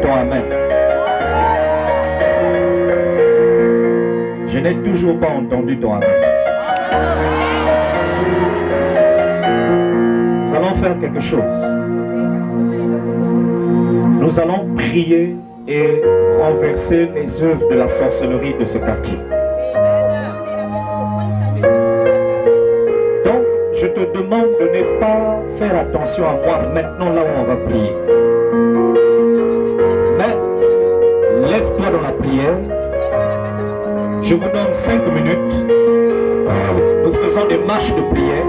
ton amen. Je n'ai toujours pas entendu ton amen. Nous allons faire quelque chose. Nous allons prier et renverser les œuvres de la sorcellerie de ce quartier. Donc, je te demande de ne pas faire attention à moi maintenant là où on va prier. Mais, lève-toi dans la prière. Je vous donne 5 minutes. Nous faisons des marches de prière.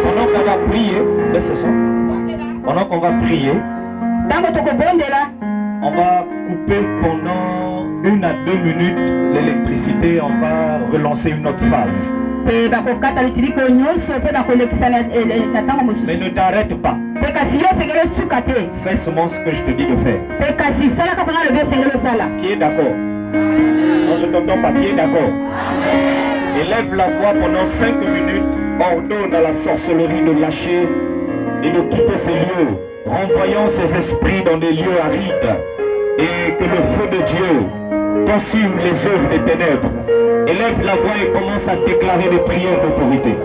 Pendant qu'on va prier, laissez ça. Pendant qu'on va prier, on va couper pendant 1 à 2 minutes l'électricité. On va relancer une autre phase. Mais ne t'arrête pas. Fais seulement ce que je te dis de faire. Qui est d'accord? Non, je t'entends pas. Qui est d'accord? Élève la voix pendant 5 minutes. Ordonne à la sorcellerie de lâcher et de quitter ces lieux, renvoyant ces esprits dans des lieux arides, et que le feu de Dieu consume les œuvres des ténèbres. Élève la voix et commence à déclarer des prières d'autorité.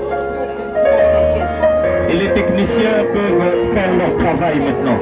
Et les techniciens peuvent faire leur travail maintenant.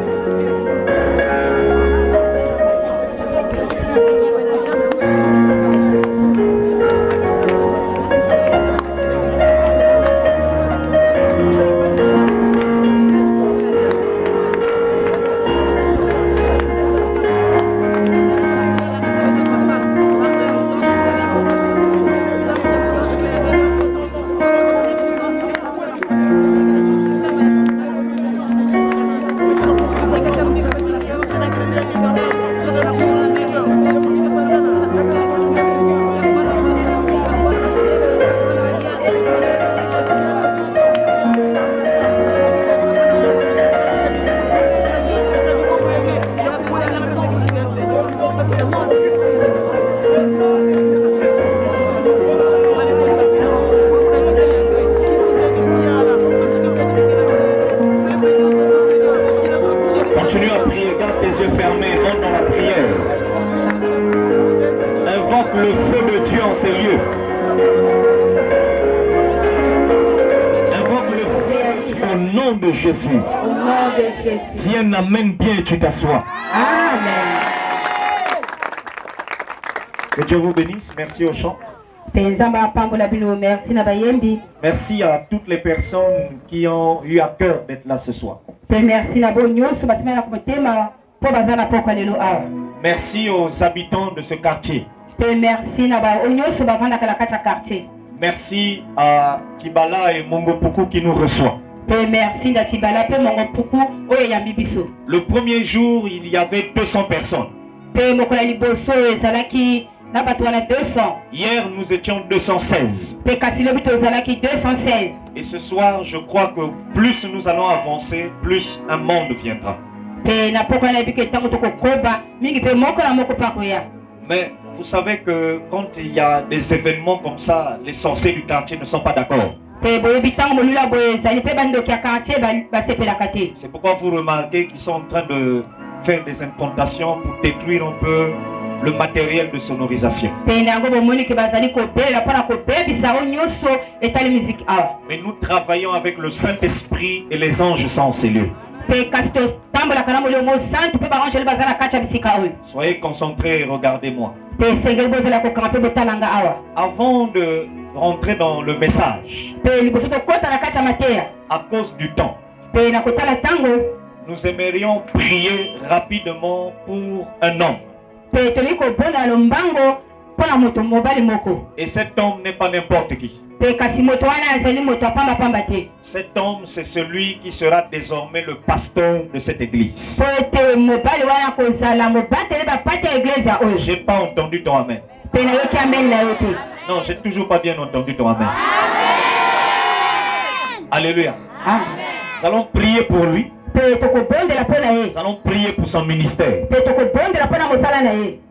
Viens, amène bien et tu t'assois. Amen. Que Dieu vous bénisse. Merci au chant. Merci à toutes les personnes qui ont eu à cœur d'être là ce soir. Merci aux habitants de ce quartier. Merci à Kibala et Mongopuku qui nous reçoivent. Le premier jour, il y avait 200 personnes. Hier, nous étions 216. Et ce soir, je crois que plus nous allons avancer, plus un monde viendra. Mais vous savez que quand il y a des événements comme ça, les sorciers du quartier ne sont pas d'accord. C'est pourquoi vous remarquez qu'ils sont en train de faire des incantations pour détruire un peu le matériel de sonorisation. Mais nous travaillons avec le Saint-Esprit et les anges sont en ces lieux. Soyez concentrés et regardez-moi. Avant de rentrer dans le message, à cause du temps, nous aimerions prier rapidement pour un homme. Et cet homme n'est pas n'importe qui. Cet homme, c'est celui qui sera désormais le pasteur de cette église. J'ai pas entendu ton amen. Non, j'ai toujours pas bien entendu ton amen. Alléluia. Nous allons prier pour lui. Nous allons prier pour son ministère.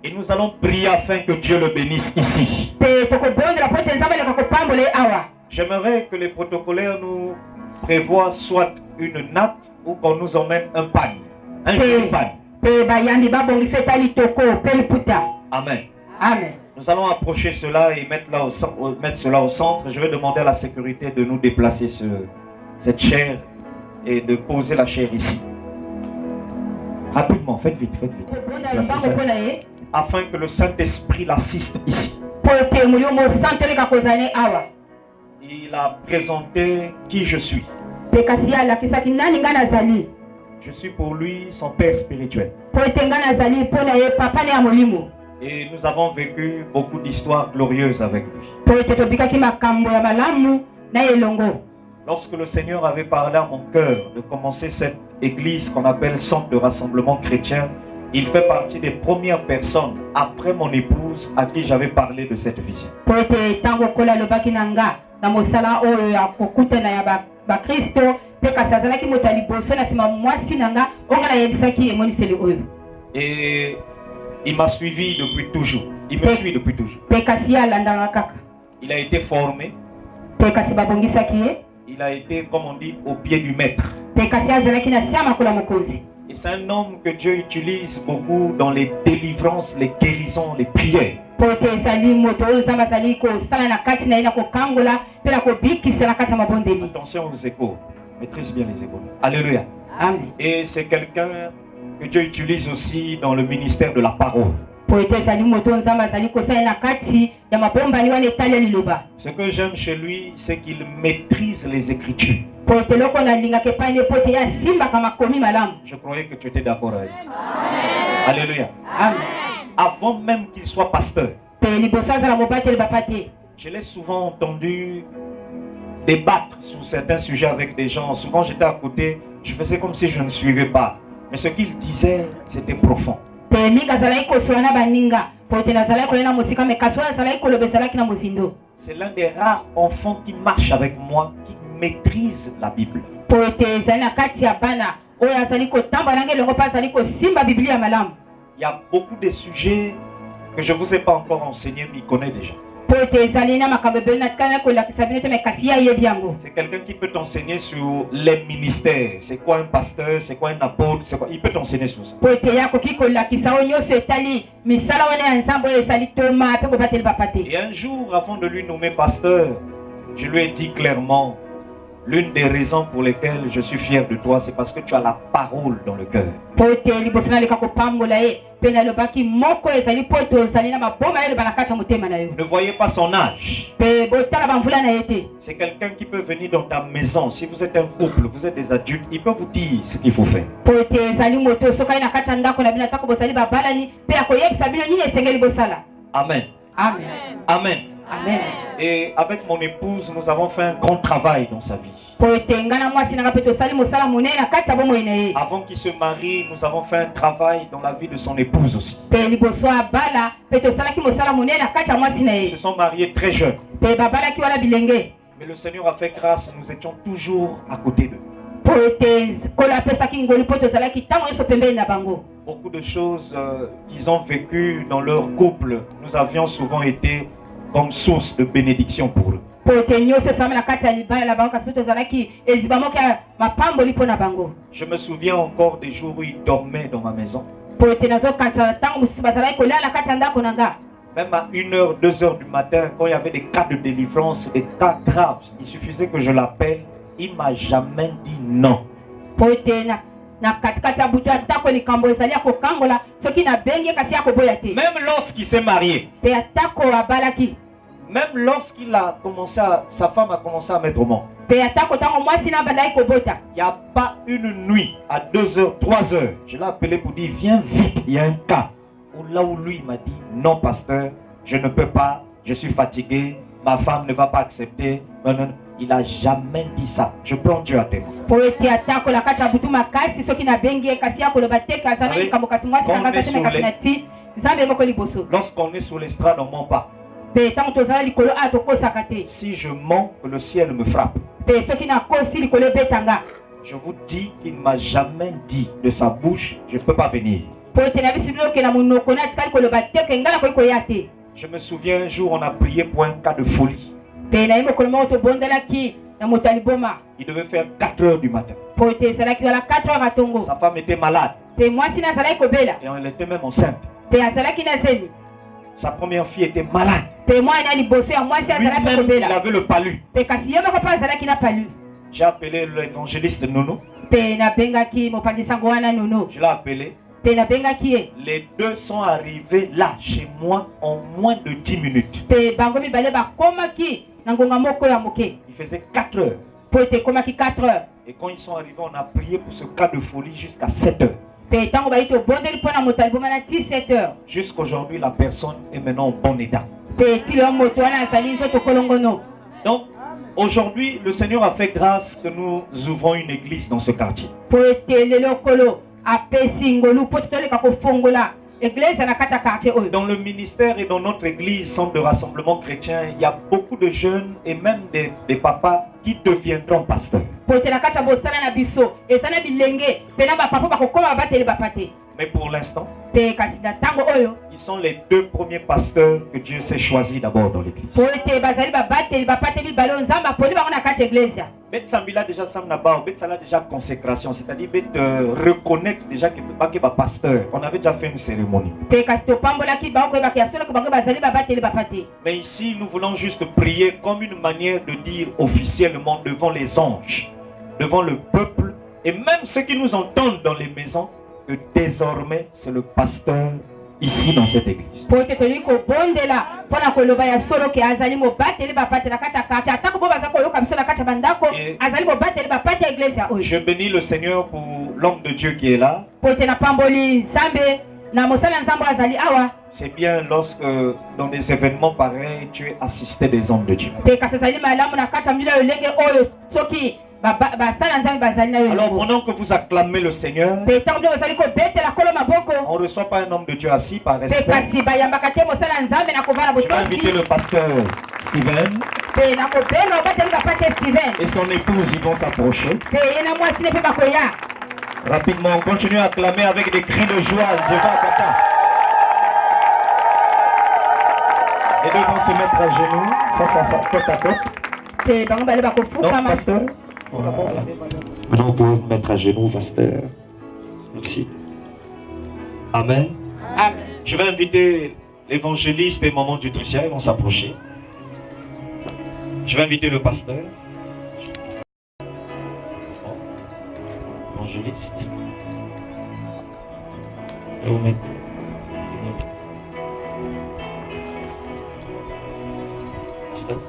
Et nous allons prier afin que Dieu le bénisse ici. J'aimerais que les protocolaires nous prévoient soit une natte ou qu'on nous emmène un pagne. Un joli pagne. Amen. Amen. Nous allons approcher cela et mettre cela au centre. Je vais demander à la sécurité de nous déplacer cette chaire et de poser la chaire ici. Rapidement, faites vite, faites vite. Afin que le Saint-Esprit l'assiste ici. Il a présenté qui je suis. Je suis pour lui son père spirituel. Et nous avons vécu beaucoup d'histoires glorieuses avec lui. Lorsque le Seigneur avait parlé à mon cœur de commencer cette église qu'on appelle Centre de Rassemblement Chrétien, il fait partie des premières personnes, après mon épouse, à qui j'avais parlé de cette vision. Et il m'a suivi depuis toujours. Il me suit depuis toujours. Il a été formé. Il a été, comme on dit, au pied du maître. Et c'est un homme que Dieu utilise beaucoup dans les délivrances, les guérisons, les prières. Attention aux échos. Maîtrise bien les échos. Alléluia. Amen. Et c'est quelqu'un que Dieu utilise aussi dans le ministère de la parole. Ce que j'aime chez lui, c'est qu'il maîtrise les Écritures. Je croyais que tu étais d'accord avec lui. Alléluia. Amen. Avant même qu'il soit pasteur, je l'ai souvent entendu débattre sur certains sujets avec des gens. Souvent j'étais à côté, je faisais comme si je ne suivais pas. Mais ce qu'il disait, c'était profond. C'est l'un des rares enfants qui marche avec moi, qui maîtrise la Bible. Il y a beaucoup de sujets que je ne vous ai pas encore enseignés, mais il connaît déjà. C'est quelqu'un qui peut t'enseigner sur les ministères. C'est quoi un pasteur, c'est quoi un apôtre, c'est quoi... Il peut t'enseigner sur ça. Et un jour, avant de lui nommer pasteur, je lui ai dit clairement, l'une des raisons pour lesquelles je suis fier de toi, c'est parce que tu as la parole dans le cœur. Ne voyez pas son âge. C'est quelqu'un qui peut venir dans ta maison. Si vous êtes un couple, vous êtes des adultes, il peut vous dire ce qu'il faut faire. Amen. Amen. Amen. Amen. Et avec mon épouse, nous avons fait un grand travail dans sa vie. Avant qu'il se marie, nous avons fait un travail dans la vie de son épouse aussi. Ils se sont mariés très jeunes. Mais le Seigneur a fait grâce, nous étions toujours à côté d'eux. Beaucoup de choses qu'ils ont vécues dans leur couple, nous avions souvent été comme source de bénédiction pour eux. Je me souviens encore des jours où ils dormaient dans ma maison. Même à 1h, 2h du matin, quand il y avait des cas de délivrance, des cas graves, il suffisait que je l'appelle, il ne m'a jamais dit non. Même lorsqu'il s'est marié, même lorsqu'il a commencé sa femme a commencé à mettre au monde, il n'y a pas une nuit à 2h, 3h, je l'ai appelé pour dire viens vite, il y a un cas. Là où lui m'a dit non pasteur, je ne peux pas, je suis fatigué, ma femme ne va pas accepter. Non, non, il n'a jamais dit ça. Je prends Dieu à témoin. Lorsqu'on est sur l'estrade, on ne ment pas. Si je mens, que le ciel me frappe. Je vous dis qu'il ne m'a jamais dit de sa bouche, je ne peux pas venir. Je me souviens un jour, on a prié pour un cas de folie. Il devait faire 4h du matin. Sa femme était malade. Et elle était même enceinte. Sa première fille était malade. Lui-même, il avait le palu. J'ai appelé l'évangéliste Nono. Je l'ai appelé. Les deux sont arrivés là, chez moi, en moins de 10 minutes. Il faisait 4 heures. Et quand ils sont arrivés, on a prié pour ce cas de folie jusqu'à 7 heures. Jusqu'aujourd'hui, la personne est maintenant en bon état. Donc, aujourd'hui, le Seigneur a fait grâce que nous ouvrons une église dans ce quartier. Dans le ministère et dans notre église, centre de rassemblement chrétien, il y a beaucoup de jeunes et même des papas qui deviendront pasteurs. Mais pour l'instant, ils sont les 2 premiers pasteurs que Dieu s'est choisi d'abord dans l'église. Betsambila déjà samnaba, Betsala déjà consécration, c'est-à-dire reconnaître déjà que tu pasteur. On avait déjà fait une cérémonie. Mais ici, nous voulons juste prier comme une manière de dire officiellement devant les anges, devant le peuple et même ceux qui nous entendent dans les maisons, que désormais c'est le pasteur ici dans cette église. Je bénis le Seigneur pour l'homme de Dieu qui est là. C'est bien lorsque dans des événements pareils, tu es assisté des hommes de Dieu. Alors pendant que vous acclamez le Seigneur, on ne reçoit pas un homme de Dieu assis par respect. Je vais inviter le pasteur Steven et son épouse, ils vont s'approcher. Rapidement, on continue à acclamer avec des cris de joie. Et deux vont se mettre à genoux, face à face, côte à côte. Donc, pasteur, voilà. Maintenant, vous pouvez vous mettre à genoux, pasteur. Merci. Amen. Amen. Je vais inviter l'évangéliste et maman du Tricia, ils vont s'approcher. Je vais inviter le pasteur. Évangéliste. Et vous mettez. Pasteur.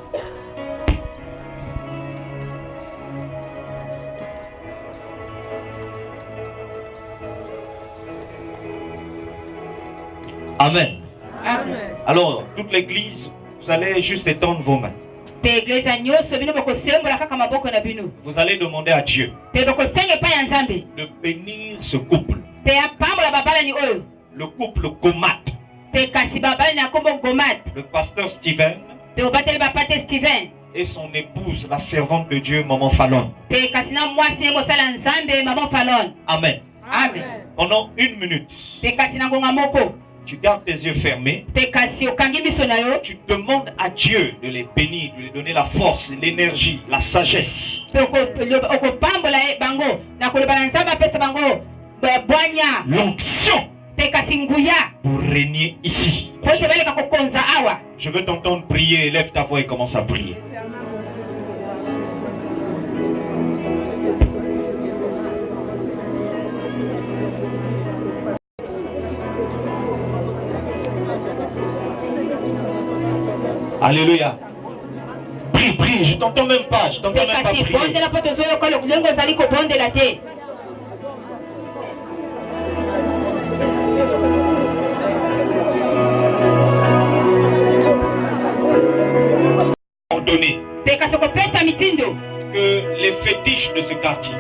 Amen. Amen. Alors, toute l'église, vous allez juste étendre vos mains. Vous allez demander à Dieu de bénir ce couple. Le couple Gomat. Le pasteur Steven et son épouse, la servante de Dieu, Maman Fallon. Amen. Amen. Pendant 1 minute, tu gardes tes yeux fermés. Tu demandes à Dieu de les bénir, de lui donner la force, l'énergie, la sagesse. L'onction pour régner ici. Je veux t'entendre prier. Lève ta voix et commence à prier. Alléluia. Prie, prie, je t'entends même pas. Je t'entends même pas prier. Ordonné que les fétiches de ce quartier,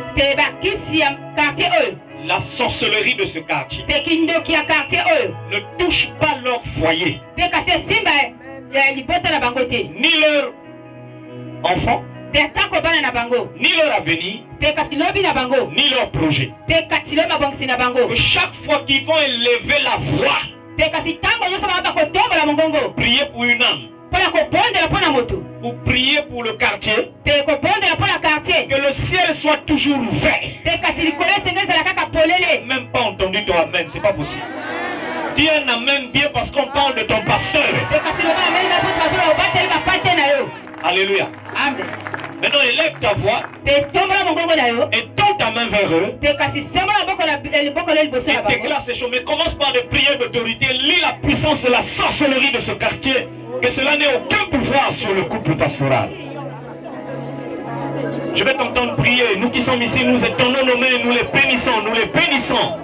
la sorcellerie de ce quartier, ne touche pas leur foyer, ni leur enfant, ni leur avenir, ni leur projet. Que chaque fois qu'ils vont élever la voix, prier pour une âme, Vous priez pour le quartier. Que le ciel soit toujours ouvert. Même pas entendu ton amen, c'est pas possible. Dis un amen bien parce qu'on parle de ton pasteur. Alléluia. Amen. Maintenant, élève ta voix et tends ta main vers eux et déclare ces choses. Mais commence par des prières d'autorité. Lis la puissance de la sorcellerie de ce quartier. Que cela n'ait aucun pouvoir sur le couple pastoral. Je vais t'entendre prier. Nous qui sommes ici, nous étendons nos mains, nous les bénissons, nous les bénissons.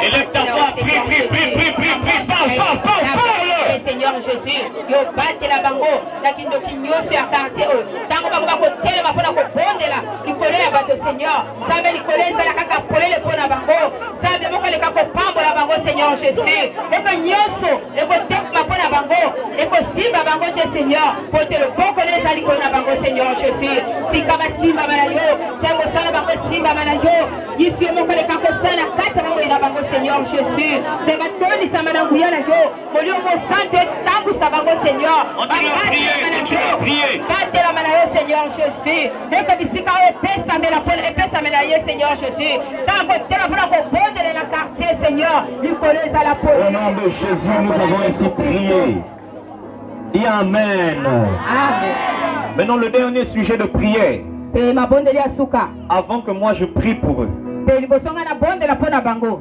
Élève ta voix, prie, Seigneur Jésus, yo bâti la bango, la kindo kinyoso ya quartier o. Tango bango bako telema pona ko bondela, likole ya bato Seigneur. Sabe likole nzala kaka polele pona bango. Sabe moko le kako pambola bango Seigneur Jésus. Eko nyoso, eko tekma pona bango, eko simba bango te Seigneur. Pote le boko le zali pona bango Seigneur Jésus. Sikaba simba manayo, tango sala bango simba manayo. Yisi moko le kako sala kata bango ina bango Seigneur Jésus. Seba toni samana nguyana yo, molio mo Seigneur, on dit prier. la manayo Seigneur Jésus. Et que bisika o pesa me la pole et pesa me la Seigneur Jésus. Tango tela pour la bonne de la quartier Seigneur. Lui connaît à la pole. Au nom de Jésus, nous avons ainsi prié. Dis Amen. Amen. Maintenant le dernier sujet de prière. Avant que moi je prie pour eux.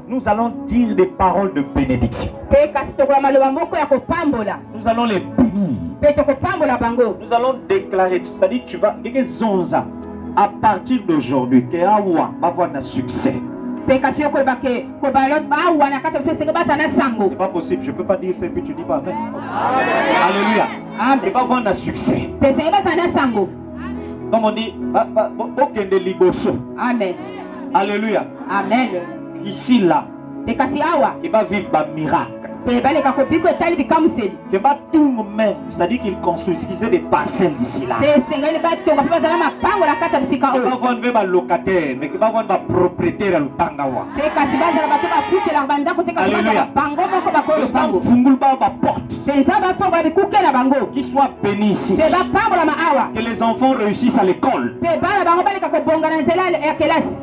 Nous allons dire des paroles de bénédiction. Nous allons les bénir. Nous allons déclarer, c'est-à-dire tu vas dire zonza à partir d'aujourd'hui que Awa va avoir un succès. C'est pas possible, je ne peux pas dire ça et puis tu dis pas Amen. Alléluia. Il va avoir un succès. Comme on dit, aucun de liboso. Amen. Alléluia. Amen. Ici là, il va vivre un miracle. C'est-à-dire qu'il construisait des parcelles d'ici là. Il va avoir un locataire, mais il va avoir un propriétaire à l'Utangawa. Alléluia. Qu'il soit béni ici. Que les enfants réussissent à l'école.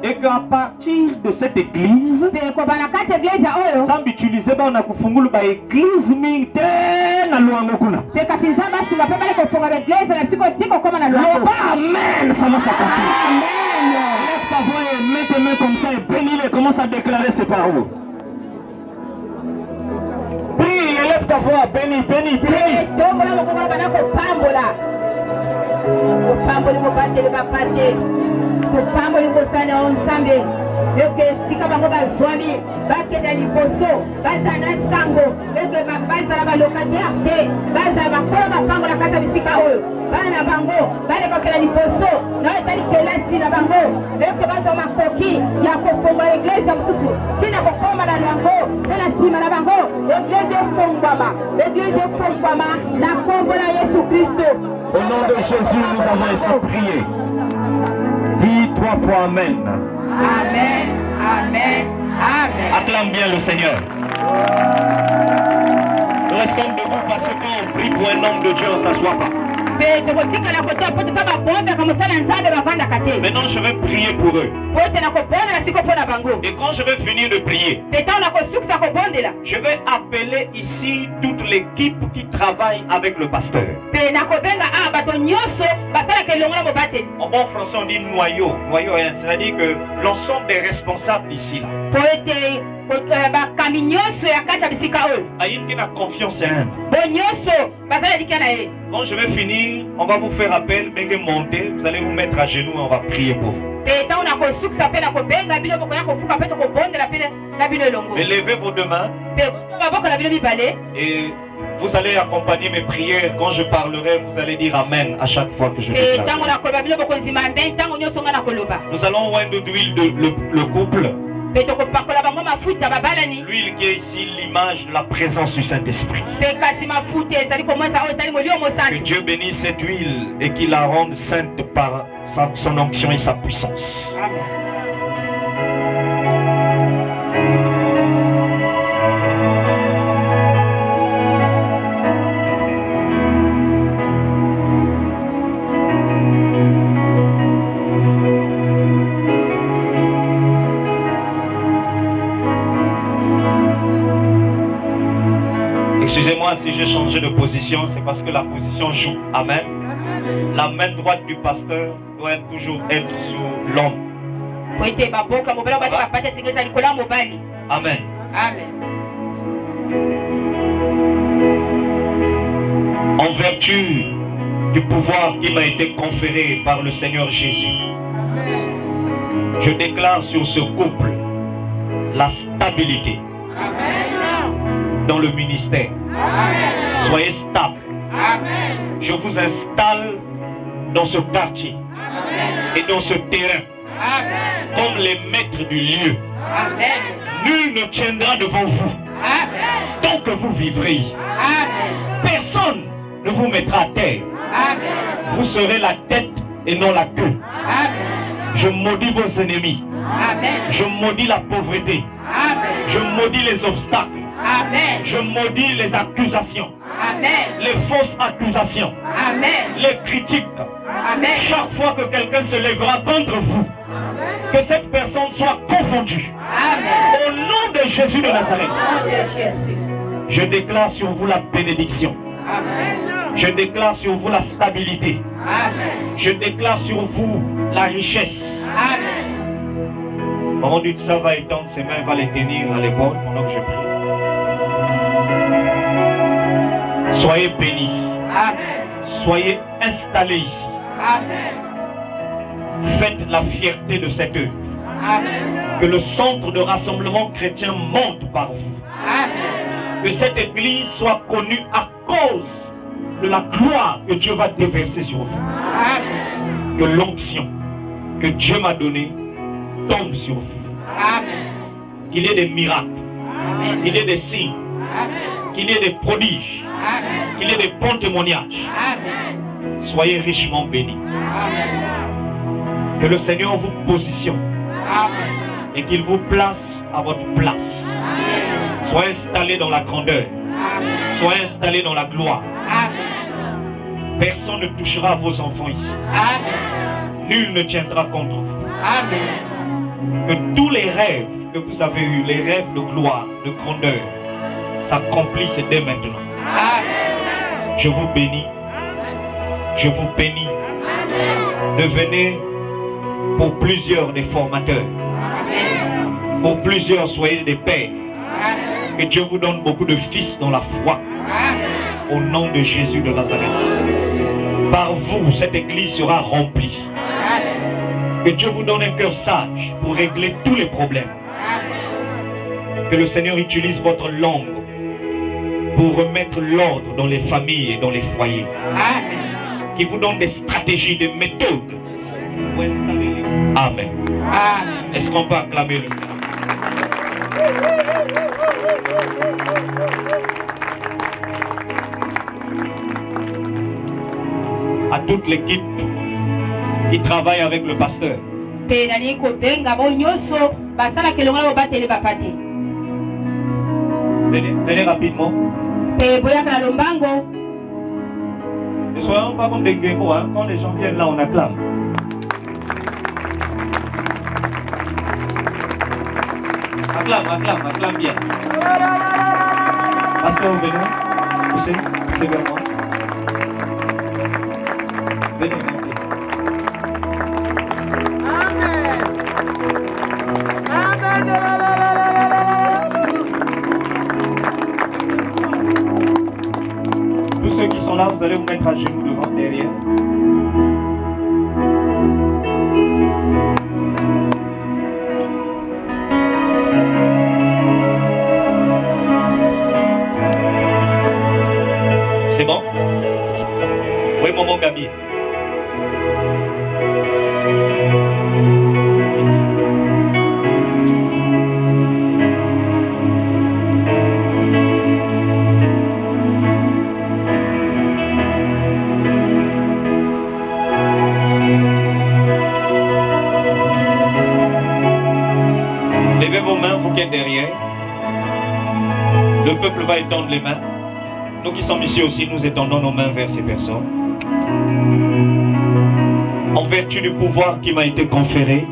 Et qu'à partir de cette église, sans utiliser l'église militaire, amen, ça va s'accomplir. Laisse ta voix et mets tes mains comme ça et bénis-les, commence à déclarer ces paroles. Prie, élève ta voix, bénis, bénis, bénis. Eke sika bango bazwami bakenda liboso bazana sango eke bazala balocataire te bazala bakolo bapango na kati ya bisika oyo bana bango balekokela liboso na etali kelasi na bango eke bazwa makoki ya kofonga eglise mosusu tina kokoma na yango mpe na nsima na bango eglise efongwama na kombo na Yesu Kristo. Au nom de Jésus, nous avons ainsi prié. Dis 3 fois Amen. Amen, Amen, Amen. Acclame bien le Seigneur. Nous restons debout parce qu'on prie pour un homme de Dieu, on ne s'assoit pas. Maintenant, je vais prier pour eux. Et quand je vais finir de prier, je vais appeler ici toute l'équipe qui travaille avec le pasteur. En bon français, on dit noyau. Noyau, c'est-à-dire que l'ensemble des responsables ici, là. Aïe, qui n'a confiance en eux. Quand je vais finir, on va vous faire appel, mais monter, vous allez vous mettre à genoux et on va prier pour vous. Mais levez vos deux mains et vous allez accompagner mes prières. Quand je parlerai, vous allez dire Amen à chaque fois que je déclare. Nous allons oindre d'huile le couple. L'huile qui est ici l'image de la présence du Saint-Esprit. Que Dieu bénisse cette huile et qu'il la rende sainte par son onction et sa puissance. Amen. Excusez-moi si j'ai changé de position, c'est parce que la position joue. Amen. La main droite du pasteur doit toujours être sur l'homme. Amen. Amen. En vertu du pouvoir qui m'a été conféré par le Seigneur Jésus, je déclare sur ce couple la stabilité. Dans le ministère. Amen. Soyez stable. Amen. Je vous installe dans ce quartier. Amen. Et dans ce terrain. Amen. Comme les maîtres du lieu. Amen. Nul ne tiendra devant vous. Amen. Tant que vous vivrez. Amen. Personne ne vous mettra à terre. Amen. Vous serez la tête et non la queue. Amen. Je maudis vos ennemis. Amen. Je maudis la pauvreté. Amen. Je maudis les obstacles. Amen. Je maudis les accusations. Amen. Les fausses accusations. Amen. Les critiques. Amen. Chaque fois que quelqu'un se lèvera contre vous, amen, que cette personne soit confondue. Amen. Au nom de Jésus de Nazareth. Amen. Je déclare sur vous la bénédiction. Amen. Je déclare sur vous la stabilité. Amen. Je déclare sur vous la richesse. Amen. Maman du Tsa va étendre ses mains, va les tenir à l'épaule pendant que je prie. Soyez bénis. Amen. Soyez installés ici. Amen. Faites la fierté de cette œuvre. Amen. Que le centre de rassemblement chrétien monte par vous. Amen. Que cette église soit connue à cause de la gloire que Dieu va déverser sur vous. Amen. Que l'onction que Dieu m'a donnée tombe sur vous. Amen. Qu'il y ait des miracles. Amen. Qu'il y ait des signes. Amen. Qu'il y ait des prodiges. Amen. Qu'il y ait des bons témoignages. Amen. Soyez richement bénis. Amen. Que le Seigneur vous positionne. Amen. Et qu'il vous place à votre place. Amen. Soyez installés dans la grandeur. Amen. Soyez installés dans la gloire. Amen. Personne ne touchera vos enfants ici. Amen. Nul ne tiendra contre vous. Amen. Que tous les rêves que vous avez eus, les rêves de gloire, de grandeur, s'accomplissent dès maintenant. Amen. Je vous bénis. Je vous bénis. Amen. Devenez pour plusieurs des formateurs. Amen. Pour plusieurs, soyez des pères. Amen. Que Dieu vous donne beaucoup de fils dans la foi. Amen. Au nom de Jésus de Nazareth. Par vous, cette église sera remplie. Amen. Que Dieu vous donne un cœur sage pour régler tous les problèmes. Amen. Que le Seigneur utilise votre langue pour remettre l'ordre dans les familles et dans les foyers. Amen. Qu'il vous donne des stratégies, des méthodes. Amen. Amen. Est-ce qu'on peut acclamer le Seigneur? À toute l'équipe qui travaille avec le pasteur. Venez rapidement. Ne soyons pas comme des guémos, hein. Quand les gens viennent là, on acclame. Acclame bien. Pasteur, venez. Poussez vers moi. Venez, montez. Tous ceux qui sont là, vous allez vous mettre à genoux devant, derrière. C'est bon? Oui, maman Gabi. vous qui êtes derrière. Le peuple va étendre les mains. Nous qui sommes ici aussi, nous étendons nos mains vers ces personnes. En vertu du pouvoir qui m'a été conféré,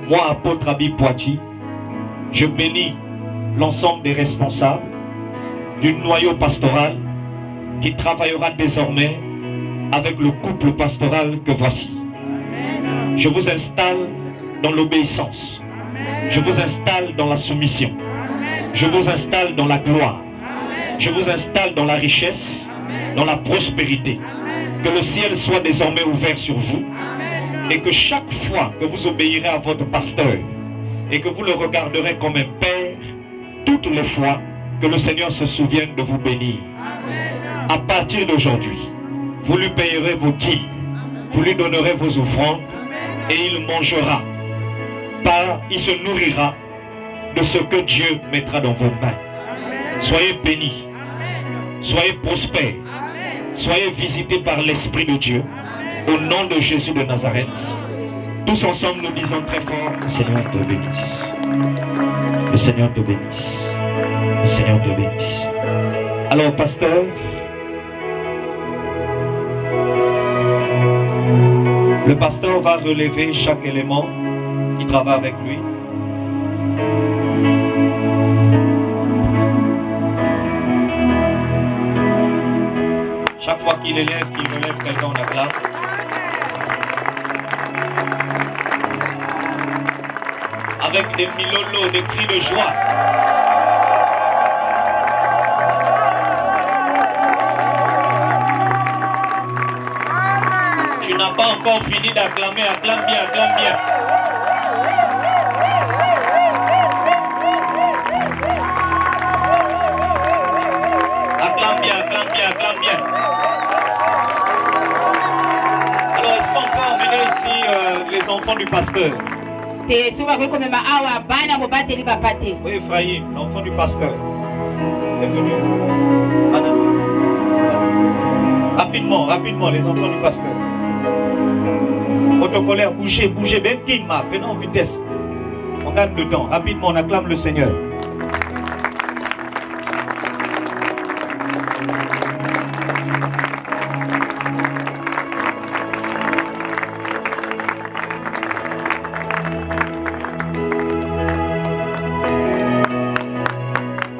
moi, apôtre Abi Poiti, je bénis l'ensemble des responsables du noyau pastoral qui travaillera désormais avec le couple pastoral que voici. Je vous installe dans l'obéissance. Je vous installe dans la soumission. Je vous installe dans la gloire. Je vous installe dans la richesse, dans la prospérité. Que le ciel soit désormais ouvert sur vous et que chaque fois que vous obéirez à votre pasteur et que vous le regarderez comme un père, toutes les fois que le Seigneur se souvienne de vous bénir. À partir d'aujourd'hui, vous lui payerez vos dîmes, vous lui donnerez vos offrandes et il mangera, il se nourrira de ce que Dieu mettra dans vos mains. Soyez bénis, soyez prospères, soyez visités par l'Esprit de Dieu, au nom de Jésus de Nazareth. Tous ensemble, nous disons très fort, le Seigneur te bénisse. Le Seigneur te bénisse. Le Seigneur te bénisse. Alors, pasteur, le pasteur va relever chaque élément qui travaille avec lui. Chaque fois qu'il élève, qu'il relève quelqu'un, on acclame. Avec des milolos, des cris de joie. Tu n'as pas encore fini d'acclamer, acclame bien, acclame bien. Acclame bien, acclame bien, acclame bien. Alors, est-ce qu'on peut emmener ici les enfants du pasteur? Oui, Ephraïm, l'enfant du pasteur. C'est venu. Rapidement, rapidement, les enfants du pasteur. Autocolère, bougez, bougez, ben Kinma, venez en vitesse. On gagne le temps, rapidement, on acclame le Seigneur.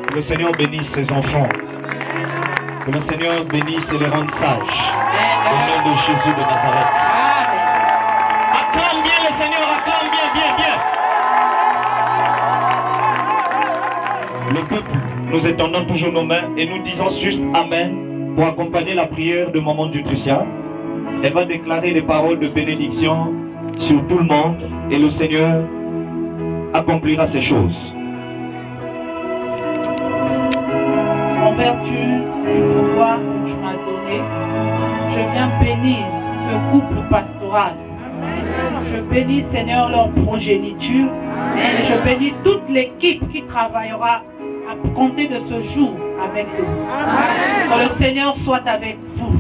Que le Seigneur bénisse ses enfants. Que le Seigneur bénisse et les rende sages. Au nom de Jésus de Nazareth. Acclame bien le Seigneur, acclame bien, bien, bien. Le peuple, nous étendons toujours nos mains et nous disons juste Amen pour accompagner la prière de Maman Dutricia. Elle va déclarer des paroles de bénédiction sur tout le monde et le Seigneur accomplira ces choses. En vertu du pouvoir que tu m'as donné, je viens bénir ce couple pastoral. Je bénis, Seigneur, leur progéniture. Et je bénis toute l'équipe qui travaillera à compter de ce jour avec eux. Que le Seigneur soit avec vous.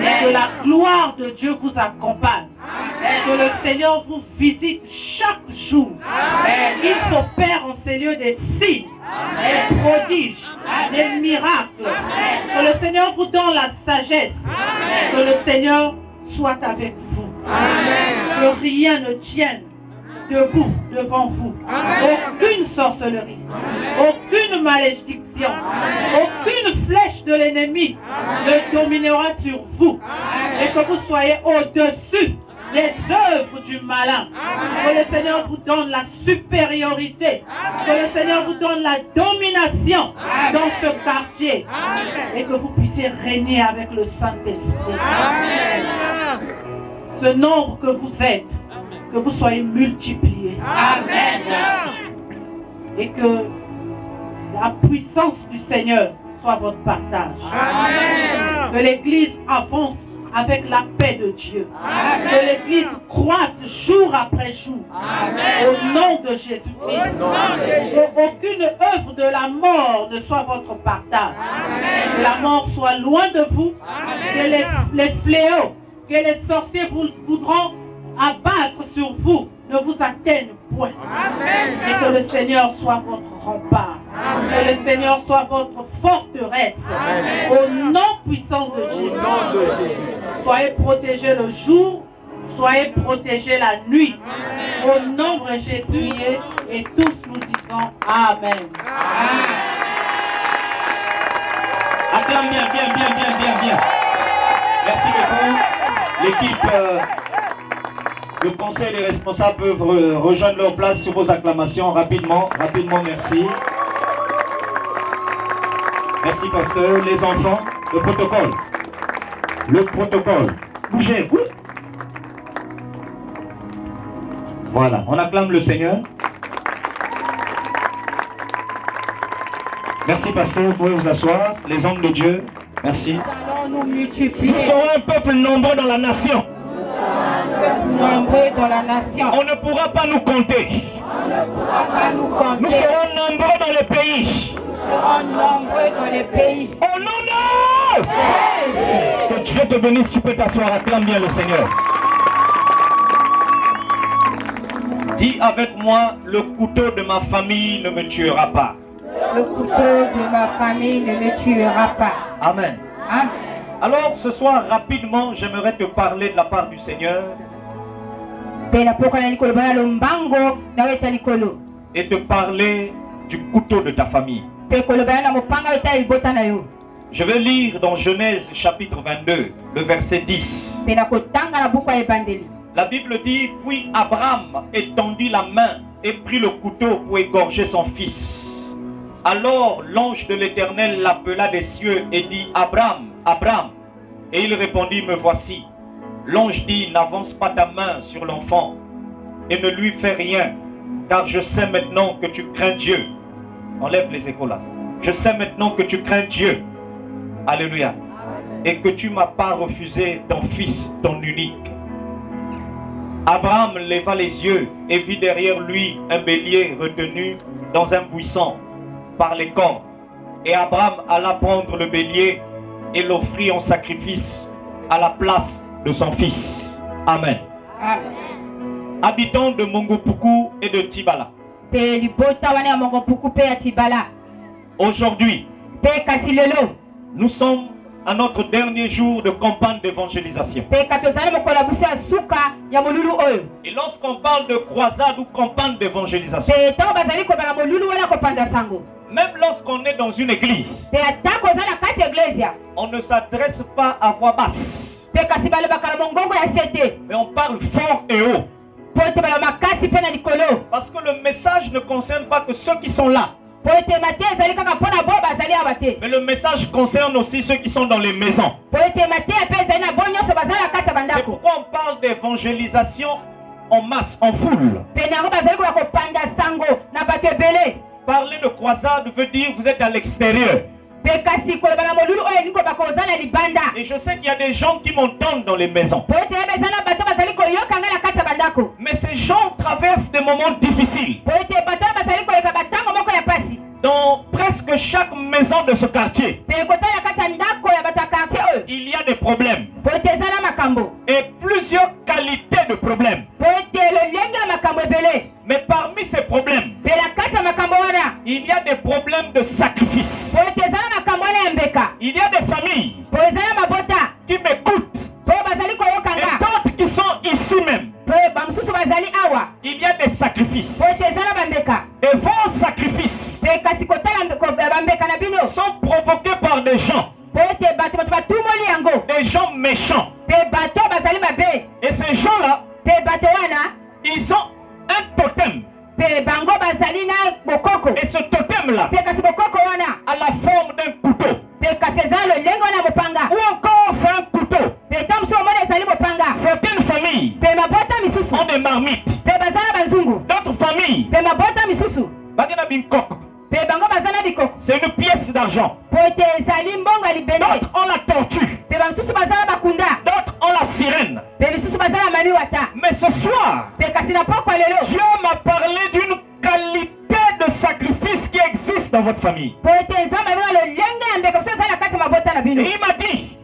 Et que la gloire de Dieu vous accompagne. Et que le Seigneur vous visite chaque jour. Et il s'opère en ces lieux des signes, des prodiges, des miracles. Que le Seigneur vous donne la sagesse. Que le Seigneur soit avec vous. Que rien ne tienne debout devant vous. Aucune sorcellerie, aucune malédiction, aucune flèche de l'ennemi ne dominera sur vous. Et que vous soyez au-dessus des œuvres du malin. Que le Seigneur vous donne la supériorité. Que le Seigneur vous donne la domination dans ce quartier. Et que vous puissiez régner avec le Saint-Esprit. Ce nombre que vous êtes, que vous soyez multipliés. Amen. Et que la puissance du Seigneur soit votre partage. Amen. Que l'Église avance avec la paix de Dieu. Amen. Que l'Église croisse jour après jour. Amen. Au nom de Jésus-Christ. Aucune œuvre de la mort ne soit votre partage. Amen. Que la mort soit loin de vous. Amen. Que les fléaux, que les sorciers voudront abattre sur vous ne vous atteignent point. Amen. Et que le Seigneur soit votre rempart. Amen. Que le Seigneur soit votre forteresse. Amen. Au nom puissant de Jésus. Au nom de Jésus. Soyez protégés le jour, soyez protégés la nuit. Amen. Au nom de Jésus. Et tous nous disons Amen. Amen. Acclame bien. Merci beaucoup. L'équipe, le conseil des responsables peuvent rejoindre leur place sur vos acclamations rapidement, merci. Merci pasteur. Les enfants, le protocole. Bougez, oui. Voilà, on acclame le Seigneur. Merci pasteur, vous pouvez vous asseoir. Les hommes de Dieu, merci. Nous allons nous multiplier. Nous serons un peuple nombreux dans la nation. Nombreux dans la nation. On ne pourra pas nous compter. Nous serons nombreux dans les pays. Oh non. Que Dieu te bénisse, tu peux t'asseoir, acclame bien le Seigneur. Dis avec moi, le couteau de ma famille ne me tuera pas. Le couteau de ma famille ne me tuera pas. Amen. Amen. Alors ce soir, rapidement, j'aimerais te parler de la part du Seigneur. Et te parler du couteau de ta famille. Je vais lire dans Genèse chapitre 22, le verset 10. La Bible dit, puis Abraham étendit la main et prit le couteau pour égorger son fils. Alors l'ange de l'Éternel l'appela des cieux et dit, Abraham, Abraham. Et il répondit, me voici. L'ange dit, n'avance pas ta main sur l'enfant et ne lui fais rien, car je sais maintenant que tu crains Dieu. Enlève les échos là. Je sais maintenant que tu crains Dieu. Alléluia. Et que tu m'as pas refusé ton fils, ton unique. Abraham leva les yeux et vit derrière lui un bélier retenu dans un buisson par les cornes. Et Abraham alla prendre le bélier et l'offrit en sacrifice à la place de son fils. Amen. Amen. Habitants de Mongopuku et de Tibala. Aujourd'hui, nous sommes à notre dernier jour de campagne d'évangélisation. Et lorsqu'on parle de croisade ou campagne d'évangélisation, même lorsqu'on est dans une église, on ne s'adresse pas à voix basse, mais on parle fort et haut. Parce que le message ne concerne pas que ceux qui sont là, mais le message concerne aussi ceux qui sont dans les maisons. C'est pourquoi on parle d'évangélisation en masse, en foule. Parler de croisade veut dire que vous êtes à l'extérieur. Et je sais qu'il y a des gens qui m'entendent dans les maisons. Mais ces gens traversent des moments difficiles. Dans presque chaque maison de ce quartier, il y a des problèmes. Et plusieurs qualités de problèmes. Mais parmi ces problèmes, il y a des problèmes de sacrifice. Il y a des familles qui m'écoutent et d'autres qui sont ici même. Il y a des sacrifices. Et vos sacrifices sont provoqués par des gens. Des gens méchants. Et ces gens-là, ils ont un totem. Et ce totem-là a la forme d'un couteau. Ou encore c'est un couteau. Certaines familles ont des marmites. D'autres familles, c'est une pièce d'argent. D'autres ont la tortue. D'autres ont la sirène. Mais ce soir, Dieu m'a parlé d'une qualité de sacrifice qui existe dans votre famille. Et il m'a dit,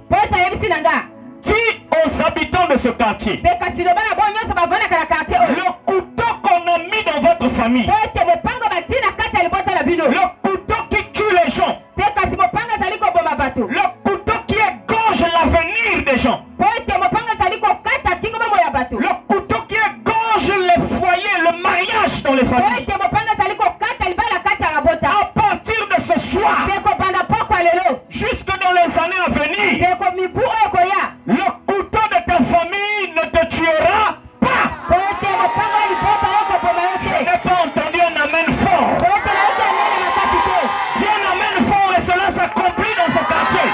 dis aux habitants de ce quartier, le couteau Le couteau qui tue les gens. Le couteau qui égorge l'avenir des gens. Le couteau qui égorge les foyers, le mariage dans les familles. À partir de ce soir, jusque dans les années à venir, le couteau de ta famille ne te tuera pas. Je n'ai pas entendu un amen fort. Dis un amen fort et cela s'accomplit dans ce quartier.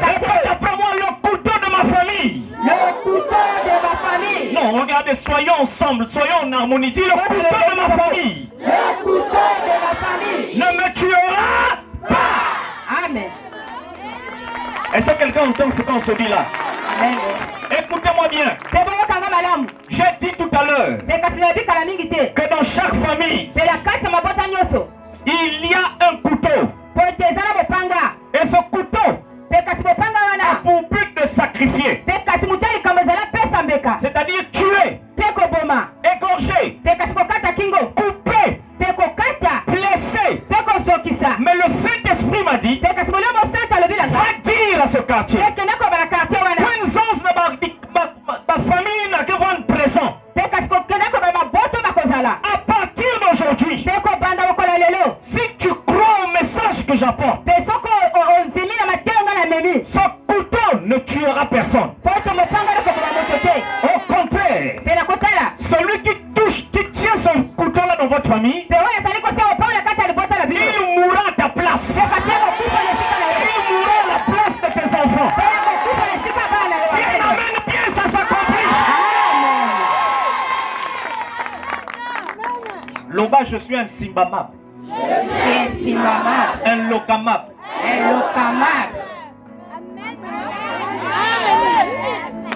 Répète après moi, le couteau de ma famille. Non, regardez, soyons ensemble, soyons en harmonie. Dis le couteau de ma famille. Ne me tuera pas. Amen. Est-ce que quelqu'un entend ce qu'on se dit là? Écoutez-moi bien. J'ai dit tout à l'heure que dans chaque famille, il y a un couteau. Et ce couteau a pour but de sacrifier. C'est-à-dire tuer, égorger, couper, blesser. Mais le Saint-Esprit m'a dit, va dire à ce quartier, ma famille n'a que vendre présent. À partir d'aujourd'hui, si tu crois au message que j'apporte, ce couteau ne tuera personne. Au contraire, celui qui tient ce couteau-là dans votre famille, il mourra à ta place. Il mourra à la place de tes enfants. Bien, amen, bien, ça s'accomplit. Loba, je suis un simbamab. Un lokamab.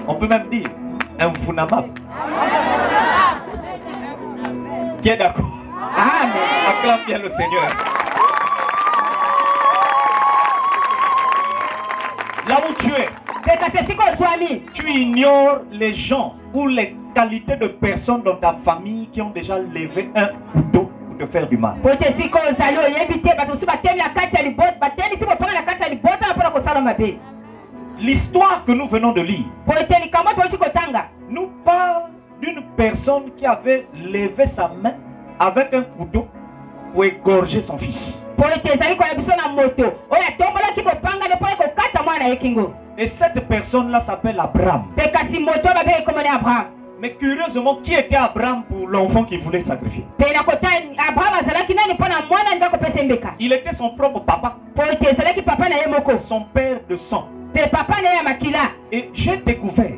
On peut même dire un funamab. Qui est d'accord? Acclame bien le Seigneur. Là où tu es, tu ignores les gens ou les qualités de personnes dans ta famille qui ont déjà levé un couteau pour te faire du mal. L'histoire que nous venons de lire nous parle d'une personne qui avait levé sa main avec un couteau pour égorger son fils. Et cette personne-là s'appelle Abraham. Mais curieusement, qui était Abraham pour l'enfant qu'il voulait sacrifier? Il était son propre papa, son père de sang. Et j'ai découvert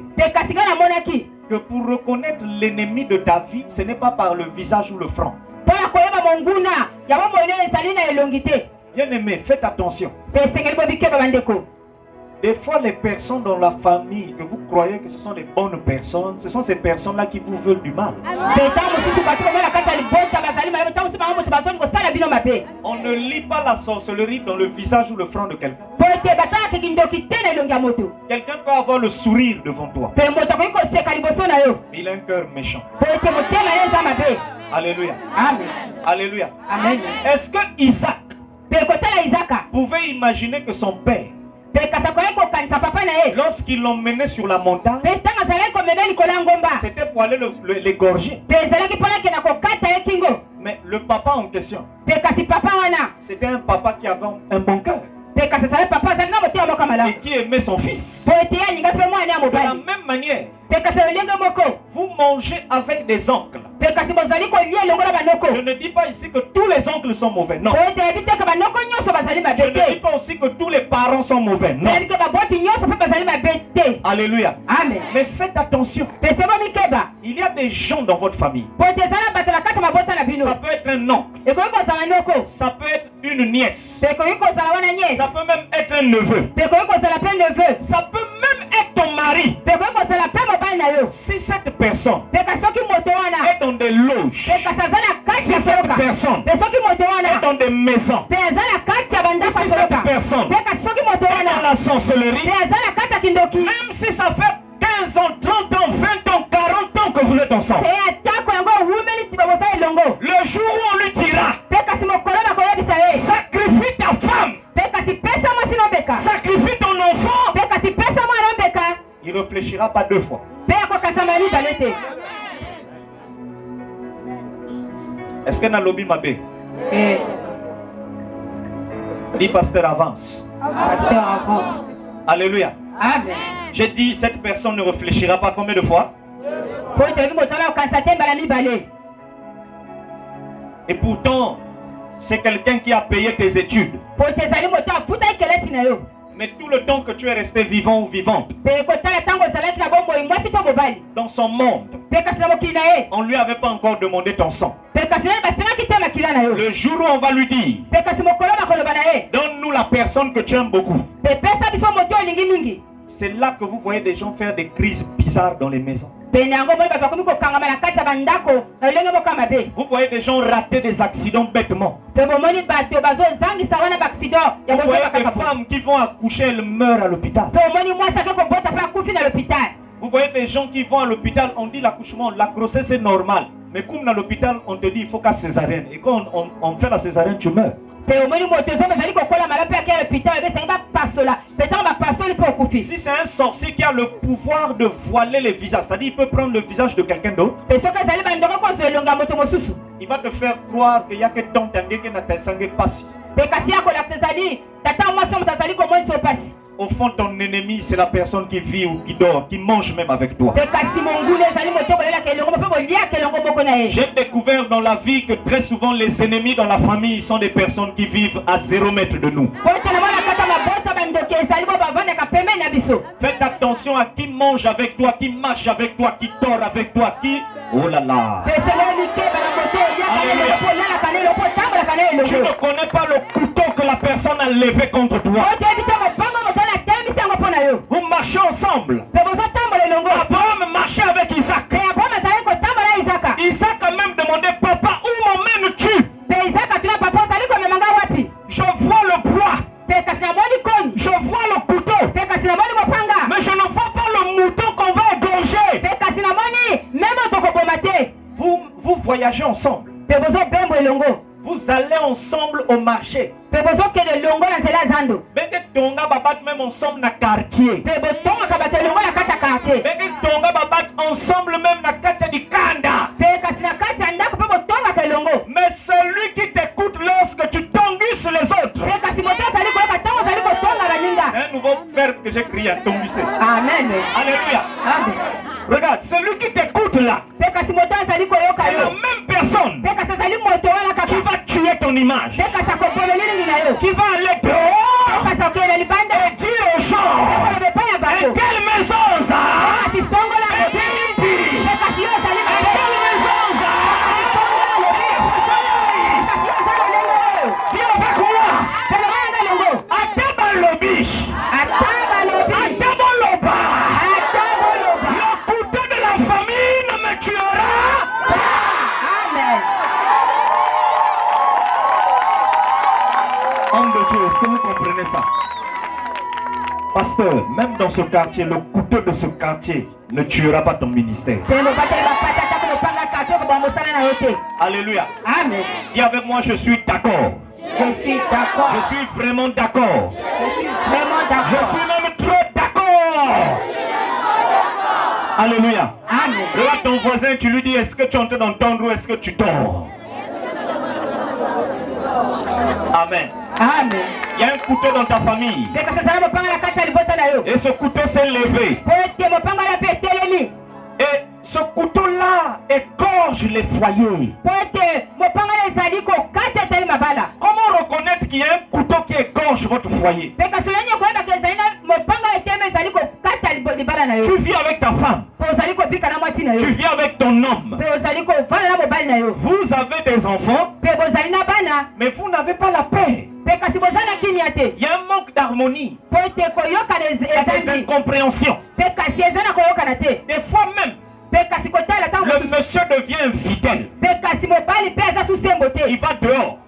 que pour reconnaître l'ennemi de ta vie, ce n'est pas par le visage ou le front. Bien aimé, faites attention. Des fois, les personnes dans la famille que vous croyez que ce sont les bonnes personnes, ce sont ces personnes-là qui vous veulent du mal. On ne lit pas la sorcellerie dans le visage ou le front de quelqu'un. Quelqu'un peut avoir le sourire devant toi. Il a un cœur méchant. Alléluia. Alléluia. Est-ce que Isaac pouvait imaginer que son père, lorsqu'ils l'ont mené sur la montagne, c'était pour aller l'égorger? Mais le papa en question, c'était un papa qui avait un bon cœur et qui aimait son fils. De la même manière, vous mangez avec des oncles. Je ne dis pas ici que tous les oncles sont mauvais, non. Je ne dis pas aussi que tous les parents sont mauvais, non. Alléluia. Amen. Mais faites attention. Il y a des gens dans votre famille. Ça peut être un oncle. Ça peut être une nièce. Ça peut même être un neveu. Ça peut même être ton mari. Si cette personne est dans des loges, si cette personne est dans des maisons, si cette personne est dans la sorcellerie, même si ça fait 15 ans, 30 ans, 20 ans, 40 ans que vous êtes ensemble, le jour où on lui pas 2 fois. Est-ce que dans le lobby m'a bé? Dis pasteur avance. Alléluia. Amen. J'ai dit cette personne ne réfléchira pas combien de fois? Et pourtant, c'est quelqu'un qui a payé tes études. Mais tout le temps que tu es resté vivant ou vivante, dans son monde, on ne lui avait pas encore demandé ton sang. Le jour où on va lui dire, donne-nous la personne que tu aimes beaucoup. C'est là que vous voyez des gens faire des crises bizarres dans les maisons. Vous voyez des gens rater des accidents bêtement. Vous voyez des femmes qui vont accoucher, elles meurent à l'hôpital. Vous voyez des gens qui vont à l'hôpital, on dit l'accouchement, la grossesse est normale. Mais comme dans l'hôpital, on te dit il faut qu'à césarienne. Et quand on fait la césarienne, tu meurs. Si c'est un sorcier qui a le pouvoir de voiler les visages, c'est-à-dire il peut prendre le visage de quelqu'un d'autre, il va te faire croire qu'il n'y a que ton tangué qui n'a pas passé. Au fond, ton ennemi, c'est la personne qui vit ou qui dort, qui mange même avec toi. J'ai découvert dans la vie que très souvent les ennemis dans la famille sont des personnes qui vivent à 0 mètre de nous. Faites attention à qui mange avec toi, qui marche avec toi, qui dort avec toi, qui... Oh là là! Tu ne connais pas le couteau que la personne a levé contre toi. Vous marchez ensemble. Abraham marchait avec Isaac. Isaac a même demandé, papa, où m'emmènes-tu? Je vois le bois. Je vois le couteau. Mais je ne vois pas le mouton qu'on va égorger. Vous voyagez ensemble. Vous allez ensemble au marché. Même ensemble dans le quartier. Ensemble même dans le quartier du Kanda. Mais celui qui t'écoute lorsque tu tongues sur les autres. Un nouveau verbe que j'ai crié à tonguer. Amen. Alléluia. Amen. Regarde, celui qui t'écoute là, c'est la même personne qui va tuer ton image, qui va aller dehors et dire aux gens, et quelle maison ça? Et quelle maison ça? Dis avec moi, Ataba Lobish, Ataba Loba. Homme de Dieu, est-ce que vous comprenez ça? Pasteur, même dans ce quartier, le couteau de ce quartier ne tuera pas ton ministère. Alléluia. Amen. Dis avec moi, je suis d'accord. Je suis d'accord. Je suis vraiment d'accord. Je suis vraiment Je d'accord. suis même trop d'accord. Alléluia. Amen. Regarde ton voisin, tu lui dis, est-ce que tu es en train d'entendre ou est-ce que tu dors? Amen. Amen. Il y a un couteau dans ta famille. Et ce couteau s'est levé. Et ce couteau-là égorge les foyers. Comment reconnaître qu'il y a un couteau qui égorge votre foyer? Tu vis avec ta femme. Tu vis avec ton homme. Vous avez des enfants. Mais vous n'avez pas la paix. Il y a un manque d'harmonie. Il y a des incompréhensions. Des fois même, le monsieur devient infidèle. Il va dehors.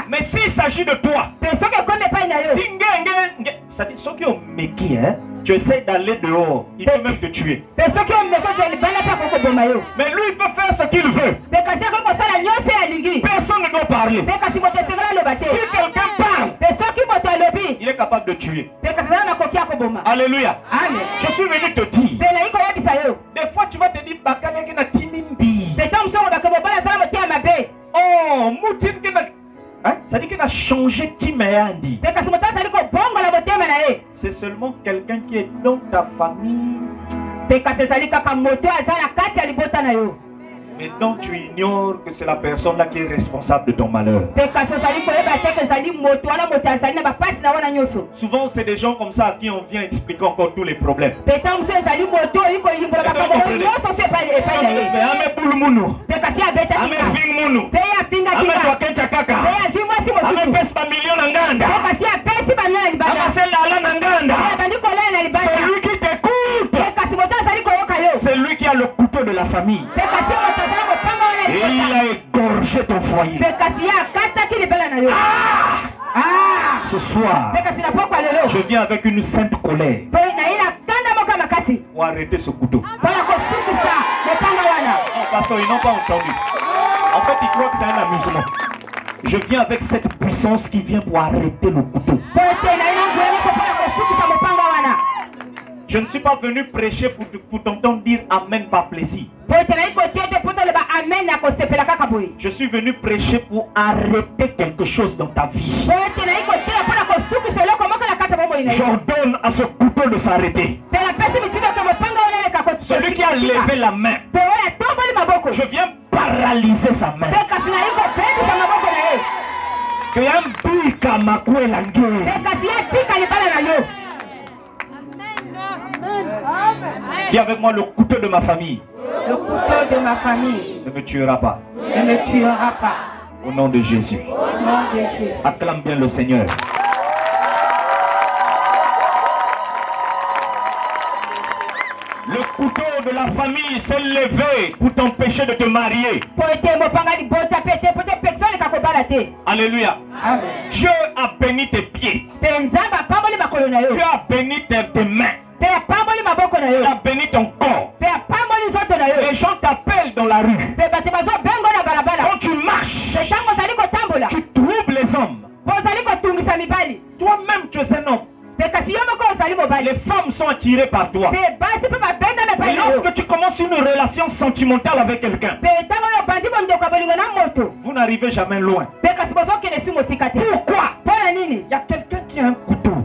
Mais s'il s'agit de toi, ça dit, ceux qui ont méqué, hein, tu essaies d'aller dehors, il peut même te tuer. Mais lui, il peut faire ce qu'il veut. Personne ne doit parler. Si quelqu'un parle, il est capable capable de tuer. Alléluia. Amen. Je suis venu te dire. Des fois tu vas te dire Bakale qui n'a tinimbi. Oh, Moutin qui n'a. Hein? Ça dit qu'il a changé Timéandi. C'est seulement quelqu'un qui est dans ta famille. Mais donc tu ignores que c'est la personne là qui est responsable de ton malheur. Souvent c'est des gens comme ça à qui on vient expliquer encore tous les problèmes. Celui qui t'écoute, c'est lui qui a le couteau de la famille. Et il a égorgé ton foyer. Ce soir, je viens avec une sainte colère pour arrêter ce couteau. Non, pasteur, ils n'ont pas entendu. En fait, ils croient que c'est un amusement. Je viens avec cette puissance qui vient pour arrêter le couteau. Je ne suis pas venu prêcher pour t'entendre dire Amen par plaisir. Je suis venu prêcher pour arrêter quelque chose dans ta vie. J'ordonne à ce couteau de s'arrêter. Celui qui a levé la main, je viens paralyser sa main. Que un bika makwe langue. Dis avec moi le couteau de ma famille. Le couteau de ma famille ne me tuera pas. Ne me tuera pas. Au nom de Jésus. Au nom de Jésus. Acclame bien le Seigneur. Le couteau de la famille s'est levé pour t'empêcher de te marier. Alléluia. Amen. Dieu a béni tes pieds. Dieu a béni tes mains. Dieu a béni ton corps. Les gens t'appellent dans la rue. Quand tu marches, tu troubles les hommes. Toi-même tu es un homme. Les femmes sont attirées par toi. Et lorsque tu commences une relation sentimentale avec quelqu'un, vous n'arrivez jamais loin. Pourquoi? Il y a quelqu'un qui a un couteau.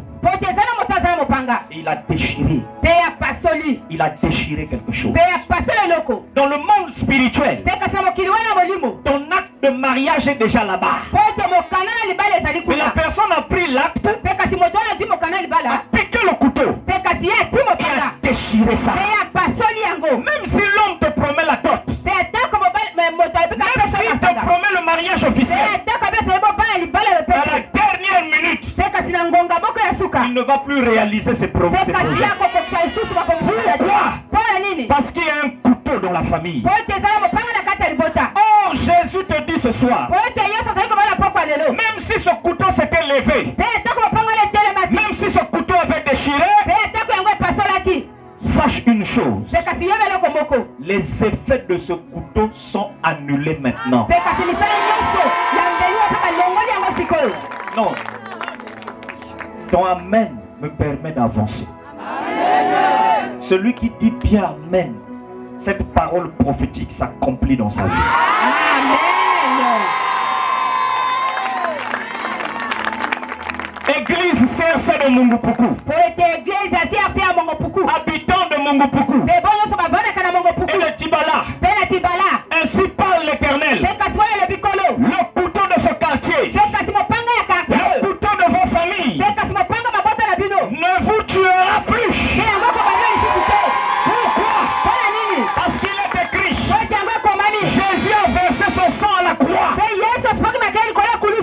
Et il a déchiré. Il a déchiré quelque chose. Dans le monde spirituel, ton acte de mariage est déjà là-bas. Mais la personne a pris l'acte, a piqué le couteau et a déchiré ça. Même si l'homme te promet la dot, même s'il te promet le mariage officiel, à la dernière minute, il ne va plus réaliser ses projets. Pourquoi? Parce qu'il y a un couteau dans la famille. Or, Jésus te dit ce soir, même si ce couteau s'était levé, même si ce couteau avait déchiré, sache une chose, les effets de ce couteau sont annulés maintenant. Non. Ton Amen me permet d'avancer. Celui qui dit bien Amen, cette parole prophétique s'accomplit dans sa vie. Église CRC de Mungupuku, habitants de Mungupuku et de Tibala, ainsi parle l'Éternel. Le couteau de ce quartier, le couteau de vos familles ne vous tuera plus. Pourquoi? Parce qu'il est écrit, Jésus a versé son sang à la croix,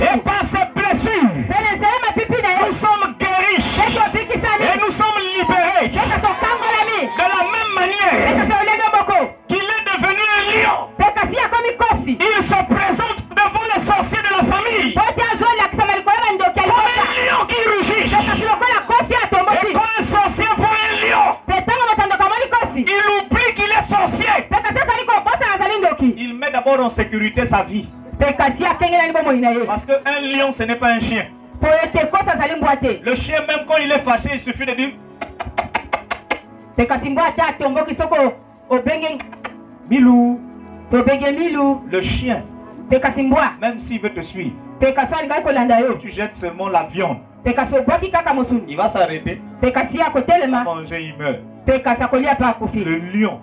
et par ses blessures nous sommes guéris et nous sommes libérés. De la même manière qu'il est devenu un lion, il se présente devant les sorciers de la famille comme un lion qui rugit. Et quand un sorcier voit un lion, il oublie qu'il est sorcier. Il met d'abord en sécurité sa vie. Parce qu'un lion, ce n'est pas un chien. Le chien, même quand il est fâché, il suffit de dire. Milou. Le chien, même s'il veut te suivre, tu jettes seulement la viande, il va s'arrêter. Manger, il meurt. Le lion,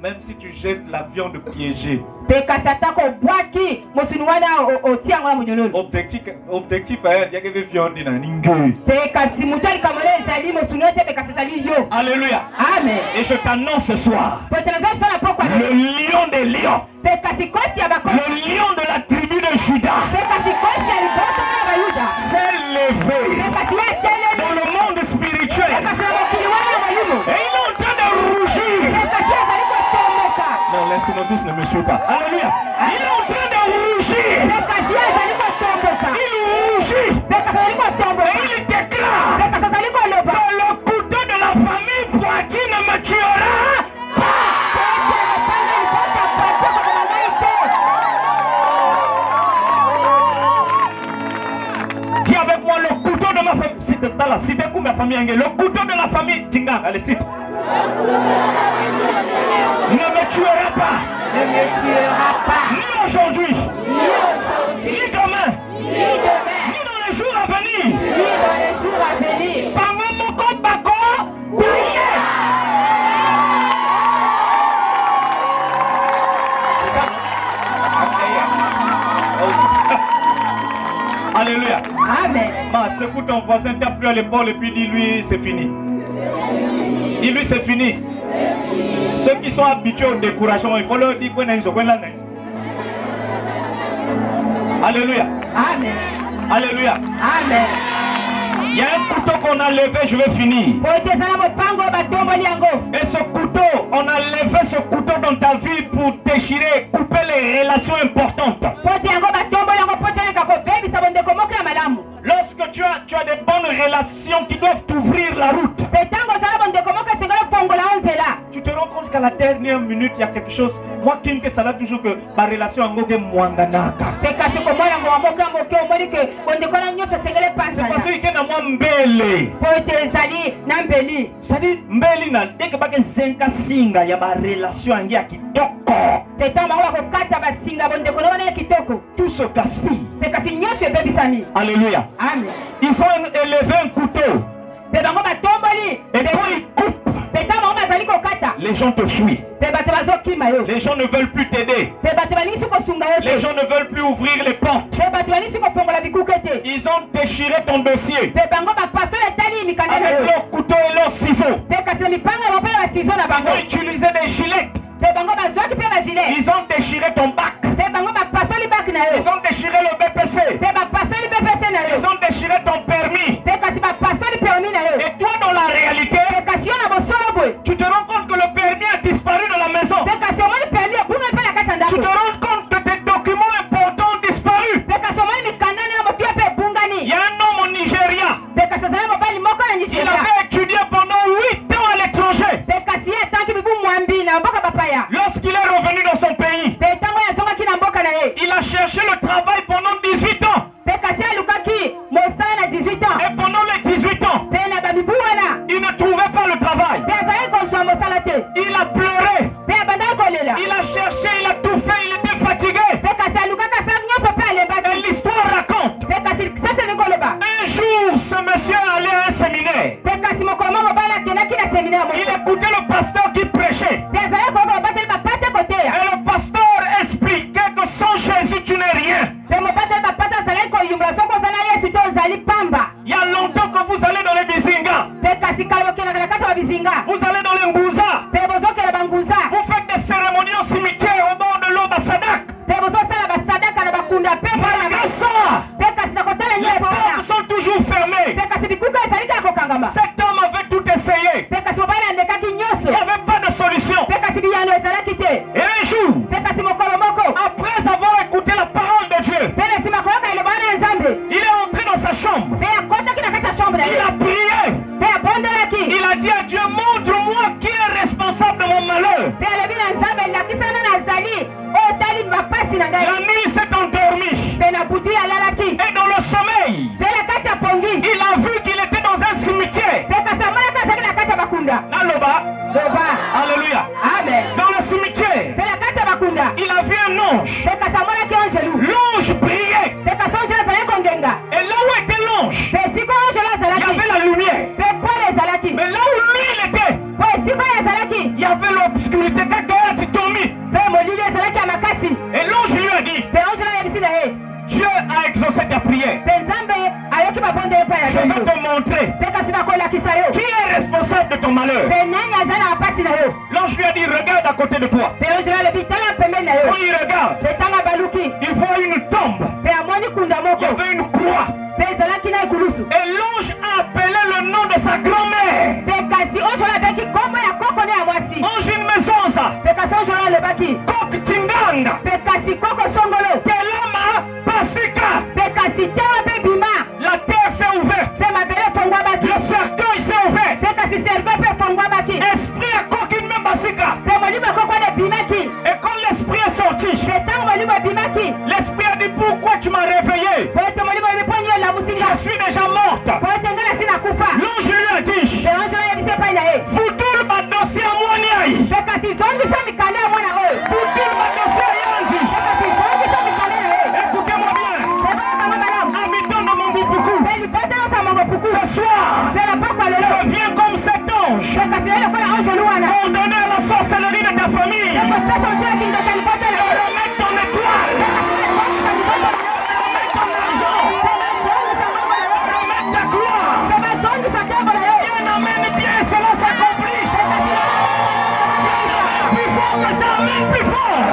même si tu jettes la viande piégée, objectif il y a que viande dans l'ingue. Alléluia. Amen. Et je t'annonce ce soir, le lion des lions, le lion de la tribu de Juda, s'est levé dans le monde spirituel. Et il est en train de rougir. Non, l'instrumentiste ne me suit pas. Alléluia. Il est en train de rougir. Il rougit. Et il déclare que le couteau de la famille Poitiers ne me tuera pas. Dis avec moi le couteau de ma famille. Cite pour ma famille. Le couteau de la famille Tinga. Allez, cite. Ne me tuera pas. Ni aujourd'hui. Ni demain. Ni dans les jours à venir. Par mon combat, Alléluia. Amen. Secoue ton voisin, tape plus à l'épaule et puis dis-lui c'est fini. Dis-lui c'est fini. Ceux qui sont habitués au découragement, il faut leur dire qu'on a une seconde l'année. Alléluia. Amen. Alléluia. Amen. Il y a un couteau qu'on a levé, je vais finir. Et ce couteau, on a levé ce couteau dans ta vie pour déchirer, couper les relations importantes. Lorsque tu as des bonnes relations qui doivent t'ouvrir la route, tu te rends compte qu'à la dernière minute, il y a quelque chose. Moi, qui me ça toujours que ma relation en goge mwanganaka. C'est parce que il y a moi mbele. C'est-à-dire mbele na dès que ba ke zenka singa ya ma relation en ya kitoko. Tout se gaspille. Alléluia. Amen. Il faut élever un couteau. Et quand il coupe, les gens te fuient. Les gens ne veulent plus t'aider. Les gens ne veulent plus ouvrir les portes. Ils ont déchiré ton dossier avec leur couteau et leurs ciseaux. Ils ont utilisé des gilettes. Ils ont déchiré ton bac. Ils ont déchiré le BPC. Ils ont déchiré ton permis. Et toi, dans la réalité, tu te rends compte que le permis a disparu de la maison. Tu te rends compte que tes documents importants ont disparu. Il y a un homme au Nigeria. Il avait étudié pendant 8 ans à l'étranger. Lorsqu'il est revenu dans son pays, il a cherché le travail pendant 18 ans. Et pendant les 18 ans, il ne trouvait pas le travail. Il a pleuré. Il a cherché, il a tout fait, il était fatigué. Et l'histoire raconte. Un jour, ce monsieur allait à un séminaire. Il écoutait le pasteur qui prêchait. Et le pasteur expliquait que sans Jésus, tu n'es rien. Il y a longtemps que vous allez dans les Bizinga. Vous allez dans les Ngouza. Vous faites des cérémonies au cimetière au bord de l'eau Bassadak. Les portes sont toujours fermées. Cet homme avait tout essayé. Il n'y avait pas de solution. Et un jour, après avoir écouté la parole de Dieu, il est entré dans sa chambre. Il a prié. Il a dit à Dieu, montre-moi qui est responsable de mon malheur. La nuit s'est endormie. Et dans le sommeil, ton malheur. L'ange lui a dit, regarde à côté de toi. Quand il regarde, il voit une tombe. Il y avait une croix. Et l'ange a appelé le nom de sa grand-mère. Ange une maison ça. Kok Tindanga. Telama Pasika. La terre s'est ouverte. Le cercueil s'est ouvert. Esprit à Kokin Pasika. Et quand l'esprit est sorti, l'esprit a dit, pourquoi tu m'as réveillé? Je suis déjà morte. L'ange lui a dit, vous tous ma dossier à moi niaï. Vous tous ma dossier à Yanzi. Écoutez-moi bien. Habitant de mon Bouboukou. Ce soir, je viens comme cet ange. Ordonné à la sorcellerie de ta famille. Remets ton étoile. Remets ton argent. Remets ta gloire. Bien amène bien, cela s'accomplit. Plus fort que ça, amène plus fort.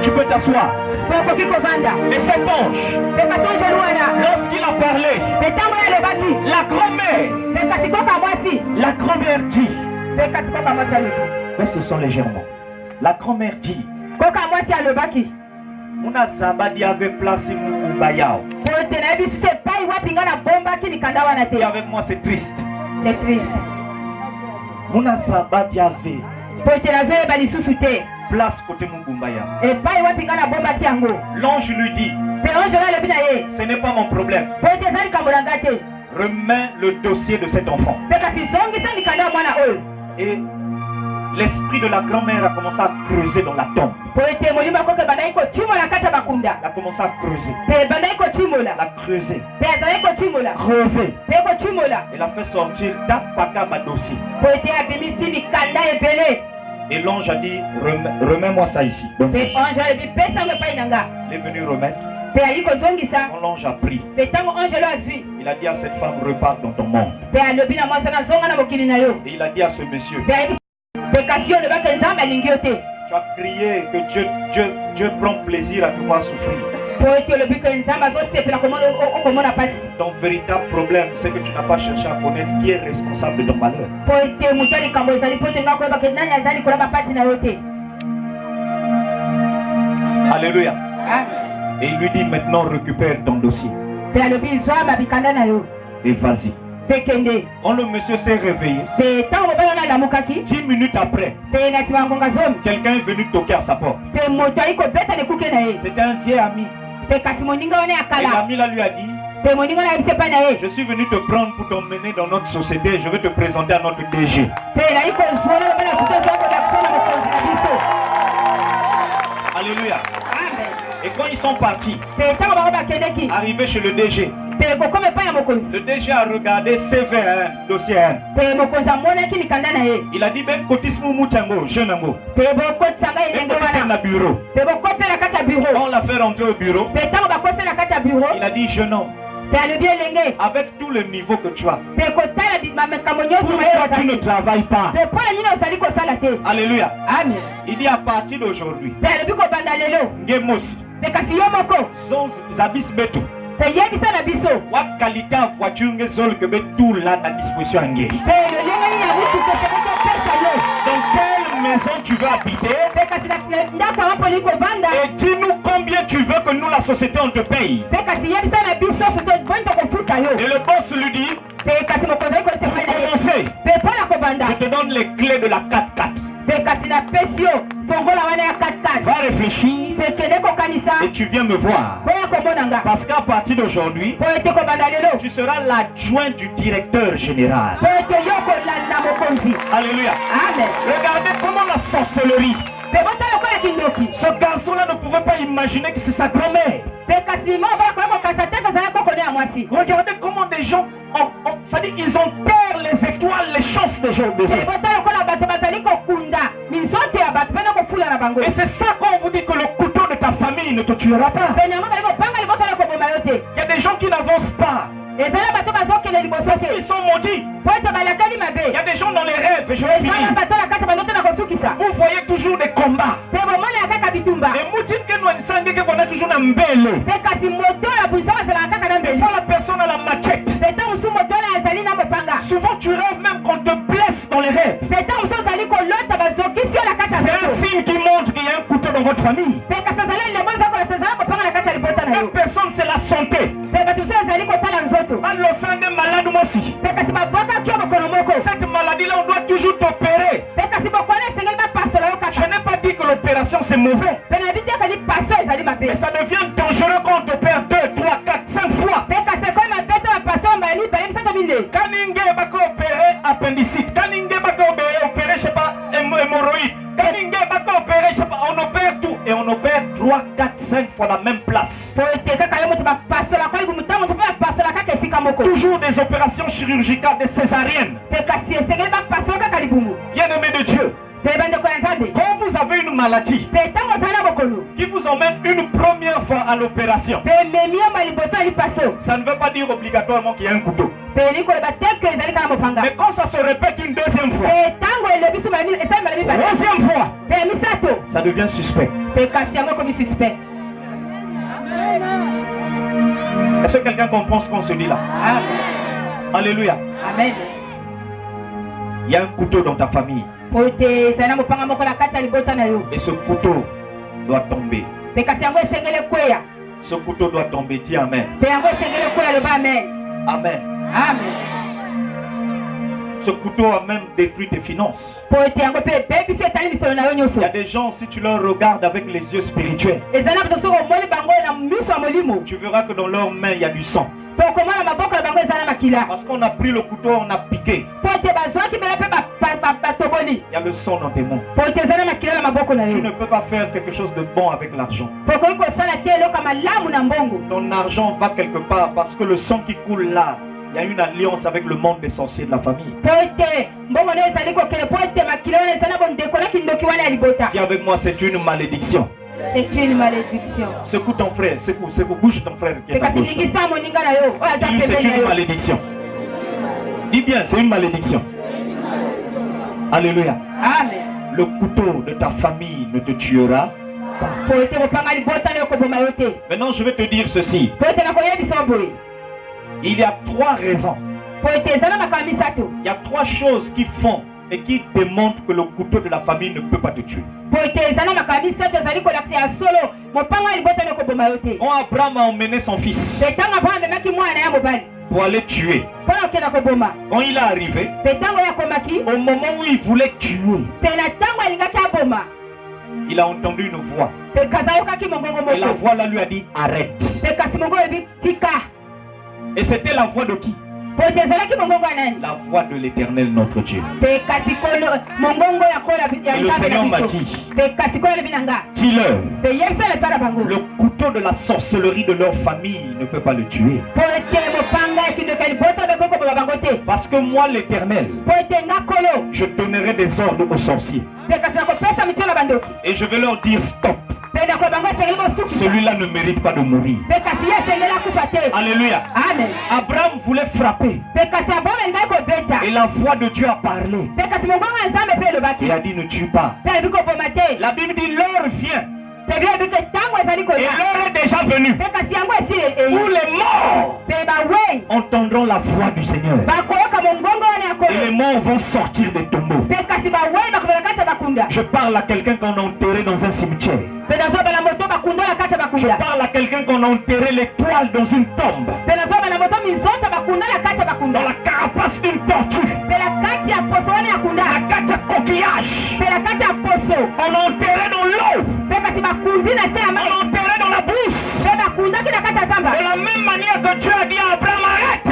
Tu peux t'asseoir. Et cet ange, lorsqu'il a parlé, la grand-mère dit, mais ce sont légèrement. La grand-mère dit, Muna Zabadi avait placé Moubayao. Et avec moi c'est triste. C'est triste. Muna Zabadi avait place côté Moumbaya. L'ange lui dit, ce n'est pas mon problème. Remets le dossier de cet enfant. Et l'esprit de la grand-mère a commencé à creuser dans la tombe. Il a commencé à creuser. La creuser. Creuser. Il a fait sortir Tapaka dossier. Et l'ange a dit, remets-moi ça ici. Donc, il est venu remettre. Quand l'ange a pris, il a dit à cette femme, repars dans ton monde. Et il a dit à ce monsieur, tu as crié que Dieu prend plaisir à te voir souffrir. Ton véritable problème, c'est que tu n'as pas cherché à connaître qui est responsable de ton malheur. Alléluia. Et il lui dit, maintenant récupère ton dossier. Et vas-y. Quand le monsieur s'est réveillé, 10 minutes après, quelqu'un est venu toquer à sa porte. C'était un vieil ami. Et l'ami là lui a dit, je suis venu te prendre pour t'emmener dans notre société. Je vais te présenter à notre DG. Alléluia. Et quand ils sont partis, arrivés chez le DG, le DG a regardé CV1, dossier 1. Il a dit, ben, cotisme moutango, jeune ango. Ben, cotisme na bureau. Quand on l'a fait rentrer au bureau, il a dit, jeune homme, avec tout le niveau que tu as, pourquoi tu ne travailles pas? Alléluia. Il dit, à partir d'aujourd'hui, what qualité en voiture que tout là à disposition. Dans quelle maison tu veux habiter? Et dis-nous combien tu veux que nous la société on te paye. Et le boss lui dit, je te donne les clés de la 4x4. Va réfléchir et tu viens me voir. Parce qu'à partir d'aujourd'hui, tu seras l'adjoint du directeur général. Alléluia. Amen. Regardez comment la sorcellerie. Ce garçon-là ne pouvait pas imaginer que c'est sa grand-mère. Regardez comment des gens, c'est-à-dire ils ont peur les étoiles, les chances des gens. Et c'est ça qu'on vous dit que le couteau de ta famille ne te tuera pas. qui n'avancent pas. Ils sont maudits. Il y a des gens dans les rêves, je vais finir. Vous voyez toujours des combats. Et Moutine que nous ensemble que on a toujours un mbele. Des fois la personne a la machette. Souvent tu rêves même qu'on te blesse dans les rêves. C'est un signe qui montre qu'il y a un couteau dans votre famille. Une personne c'est la santé. Cette maladie-là, on doit toujours t'opérer. Je n'ai pas dit que l'opération c'est mauvais. Mais ça devient dangereux quand on t'opère 2, 3, 4, 5 fois. Kaningé va opérer appendicite. Kaningé va opérer, je sais pas, hémorroïde. Kaningé va opérer, je sais pas, on opère tout. Et on opère 3, 4, 5 fois la même place. Toujours des opérations chirurgicales, des césariennes. Bien-aimé de Dieu, quand vous avez une maladie qui vous emmène une première fois à l'opération, ça ne veut pas dire obligatoirement qu'il y a un couteau. Mais quand ça se répète une deuxième fois, troisième fois, ça devient suspect. Est-ce que quelqu'un comprend ce qu'on se dit là? Amen. Alléluia. Amen. Il y a un couteau dans ta famille. Et ce couteau doit tomber. Ce couteau doit tomber. Dis Amen. Amen. Amen. Ce couteau a même détruit tes finances. Il y a des gens, si tu leur regardes avec les yeux spirituels, tu verras que dans leurs mains il y a du sang. Parce qu'on a pris le couteau, on a piqué. Il y a le sang dans tes mains. Tu ne peux pas faire quelque chose de bon avec l'argent. Ton argent va quelque part parce que le sang qui coule là, il y a une alliance avec le monde des sorciers de la famille. Dis avec moi, c'est une malédiction. C'est une malédiction. Secoue ton frère, secoue, bouge ton frère qui est à gauche. C'est une malédiction. Dis bien, c'est une malédiction. Alléluia. Amen. Le couteau de ta famille ne te tuera pas. Maintenant, je vais te dire ceci. Il y a 3 raisons. Il y a 3 choses qui font et qui démontrent que le couteau de la famille ne peut pas te tuer. Quand Abraham a emmené son fils pour aller tuer, quand il est arrivé, au moment où il voulait tuer, il a entendu une voix. Et la voix là lui a dit arrête. Et c'était la voix de qui? La voix de l'Éternel notre Dieu. Et le Seigneur m'a dit, dis-leur, le couteau de la sorcellerie de leur famille ne peut pas le tuer. Parce que moi l'Éternel, je donnerai des ordres aux sorciers. Et je vais leur dire stop. Celui-là ne mérite pas de mourir. Alléluia. Amen. Abraham voulait frapper. Et la voix de Dieu a parlé. Il a dit ne tue pas. La Bible dit l'heure vient. Et l'heure est déjà venue où les morts entendront la voix du Seigneur. Et les morts vont sortir des tombeaux. Je parle à quelqu'un qu'on a enterré dans un cimetière. Je parle à quelqu'un qu'on a enterré l'étoile dans une tombe. Dans la carapace d'une tortue. La carte à coquillage. On a enterré dans l'eau. On a enterré dans la bouche. De la même manière que Dieu a dit à Abraham arrête.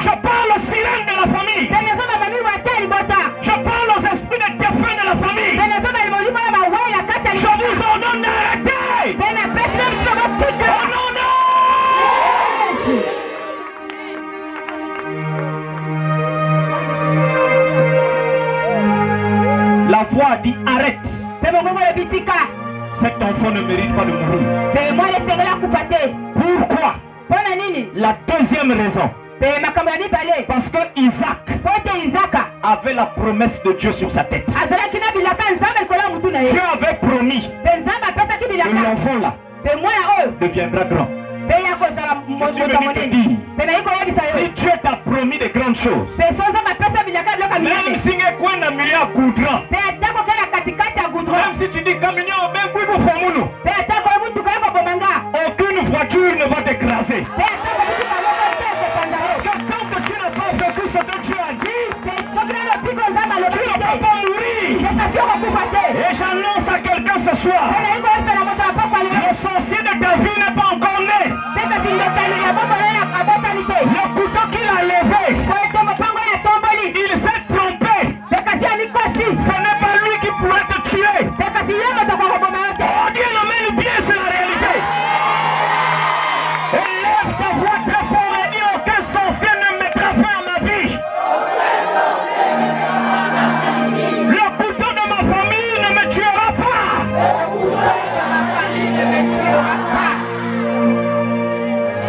Je parle aux sirènes de la famille. Je parle aux esprits de défunts de la famille. Je vous ordonne d'arrêter. Oh non, non. La voix a dit arrête. Cet enfant ne mérite pas de mourir. Pourquoi? La deuxième raison. Parce que Isaac avait la promesse de Dieu sur sa tête. Dieu avait promis que l'enfant là deviendra grand. Je suis venu te dire, si Dieu t'a promis de grandes choses, même si tu es même si tu dis aucune voiture ne va t'écraser. Tant que tu n'as pas vécu ce que Dieu a dit, tu ne vas pas mourir. Et j'annonce à quelqu'un ce soir, le sorcier de ta vie n'est pas encore né. Le couteau qu'il a levé, il s'est trompé. Ce n'est pas lui qui pourrait te tuer. Oh Dieu, l'emmène bien, c'est la réalité. Élève ta voix très fort et dis, aucun sorcier ne mettra fin à ma vie. Le couteau de ma famille ne me tuera pas.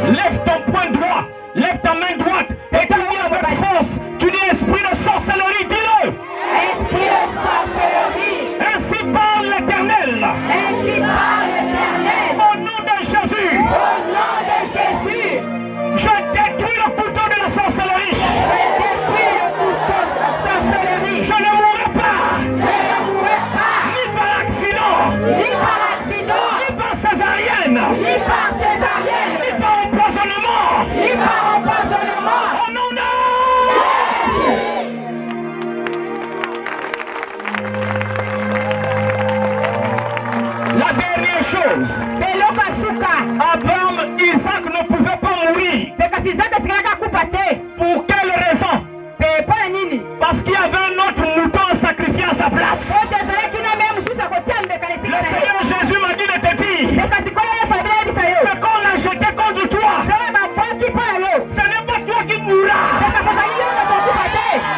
Lève ton poing droit, lève ta main droite et tu dis avec force, tu dis esprit de sorcellerie, dis-le. Esprit de sorcellerie. Ainsi parle l'Éternel. Ainsi parle l'Éternel. Au nom de Jésus. Au nom de Jésus. Je détruis le couteau de la sorcellerie. Je détruis le couteau de la sorcellerie. Je ne mourrai pas. Je ne mourrai pas. Ni par accident. Ni par accident. Ni par césarienne. Ni par césarienne. Ni par empoisonnement. Ni par empoisonnement. Au nom de la dernière chose, Abraham, Isaac ne pouvait pas mourir. Pour quelle raison? Parce qu'il y avait un autre mouton sacrifié à sa place. Le Seigneur Jésus m'a dit de te dire, ce qu'on a jeté contre toi, ce n'est pas toi qui mourras.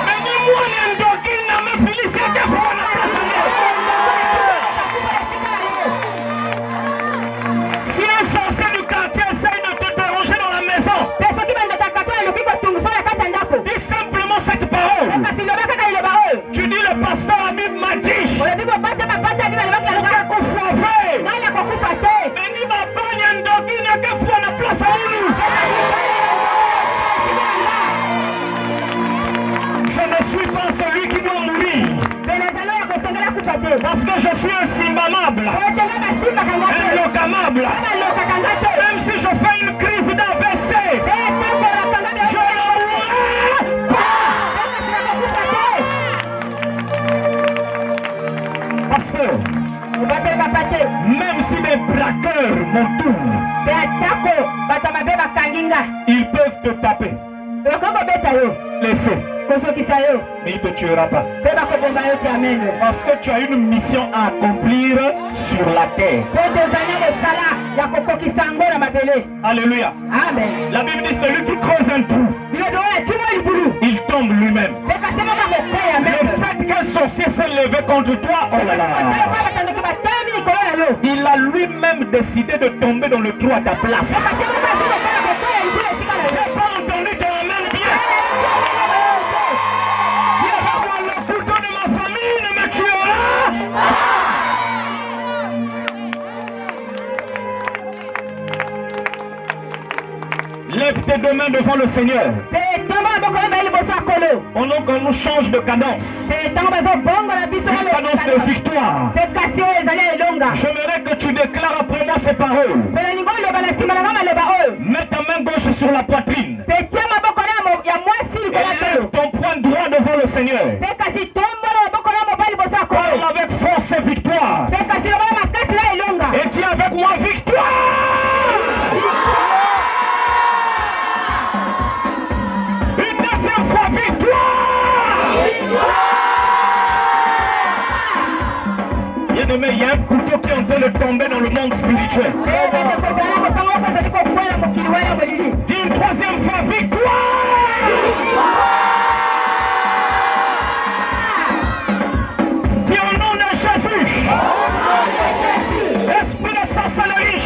Mais ni moi ni Ndoki n'a me félicité pour la si un sorcier du quartier essaye de te déranger dans la maison, dis simplement cette parole. Tu dis le pasteur Habib m'a dit, mais ni ma bagne Ndoki n'a que foi la place à nous. Je ne suis pas celui qui doit mourir. Parce que je suis insimamable, inlocamable. Même si je fais une crise d'AVC, je ne mourrai pas. Pasteur, même si les braqueurs m'entourent, ils peuvent te taper. Laissez. Mais il ne te tuera pas. Parce que tu as une mission à accomplir sur la terre. Alléluia. Amen. La Bible dit celui qui creuse un trou, il tombe lui-même. Le fait qu'un sorcier s'est levé contre toi, oh là là, il a lui-même décidé de tomber dans le trou à ta place. J'ai pas entendu ton amen bien. Le couteau de ma famille ne me tuera. Lève tes deux mains devant le Seigneur. Pendant qu'on nous change de cadence. Une cadence de victoire. J'aimerais que tu déclares après moi ces paroles. Mets ta main gauche sur la poitrine. Et lève ton poing droit devant le Seigneur. Parle avec force et victoire. Et dis avec moi victoire. Une deuxième fois victoire. Bien-aimé, il y a un couteau qui est en train de tomber dans le monde spirituel. Dis une troisième fois victoire. Dis au nom de Jésus. Esprit de sorcellerie.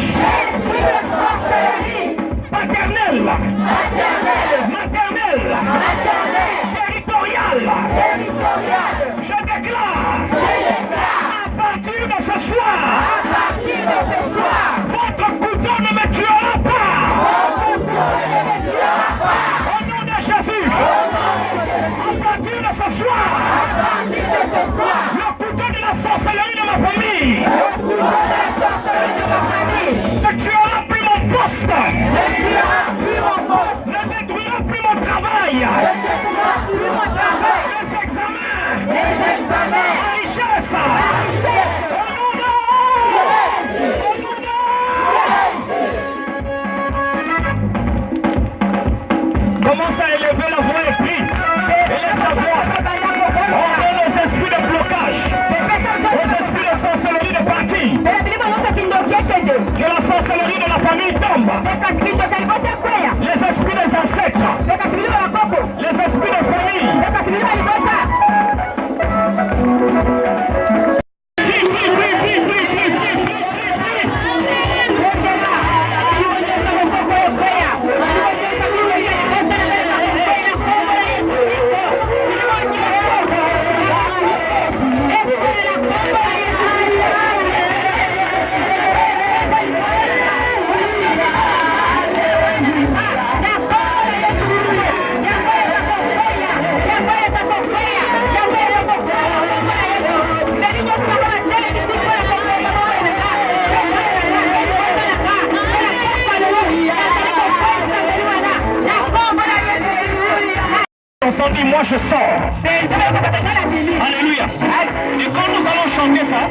Dit moi je sors. Alléluia. Et quand nous allons chanter ça,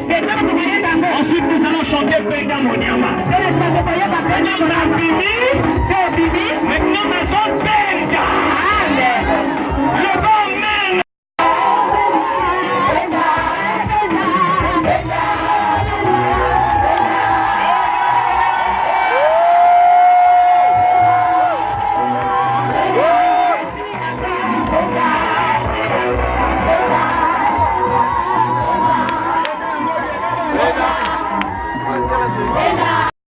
ensuite nous allons chanter Penda Moniama. Maintenant nous allons Penda. Le bon même. Venga.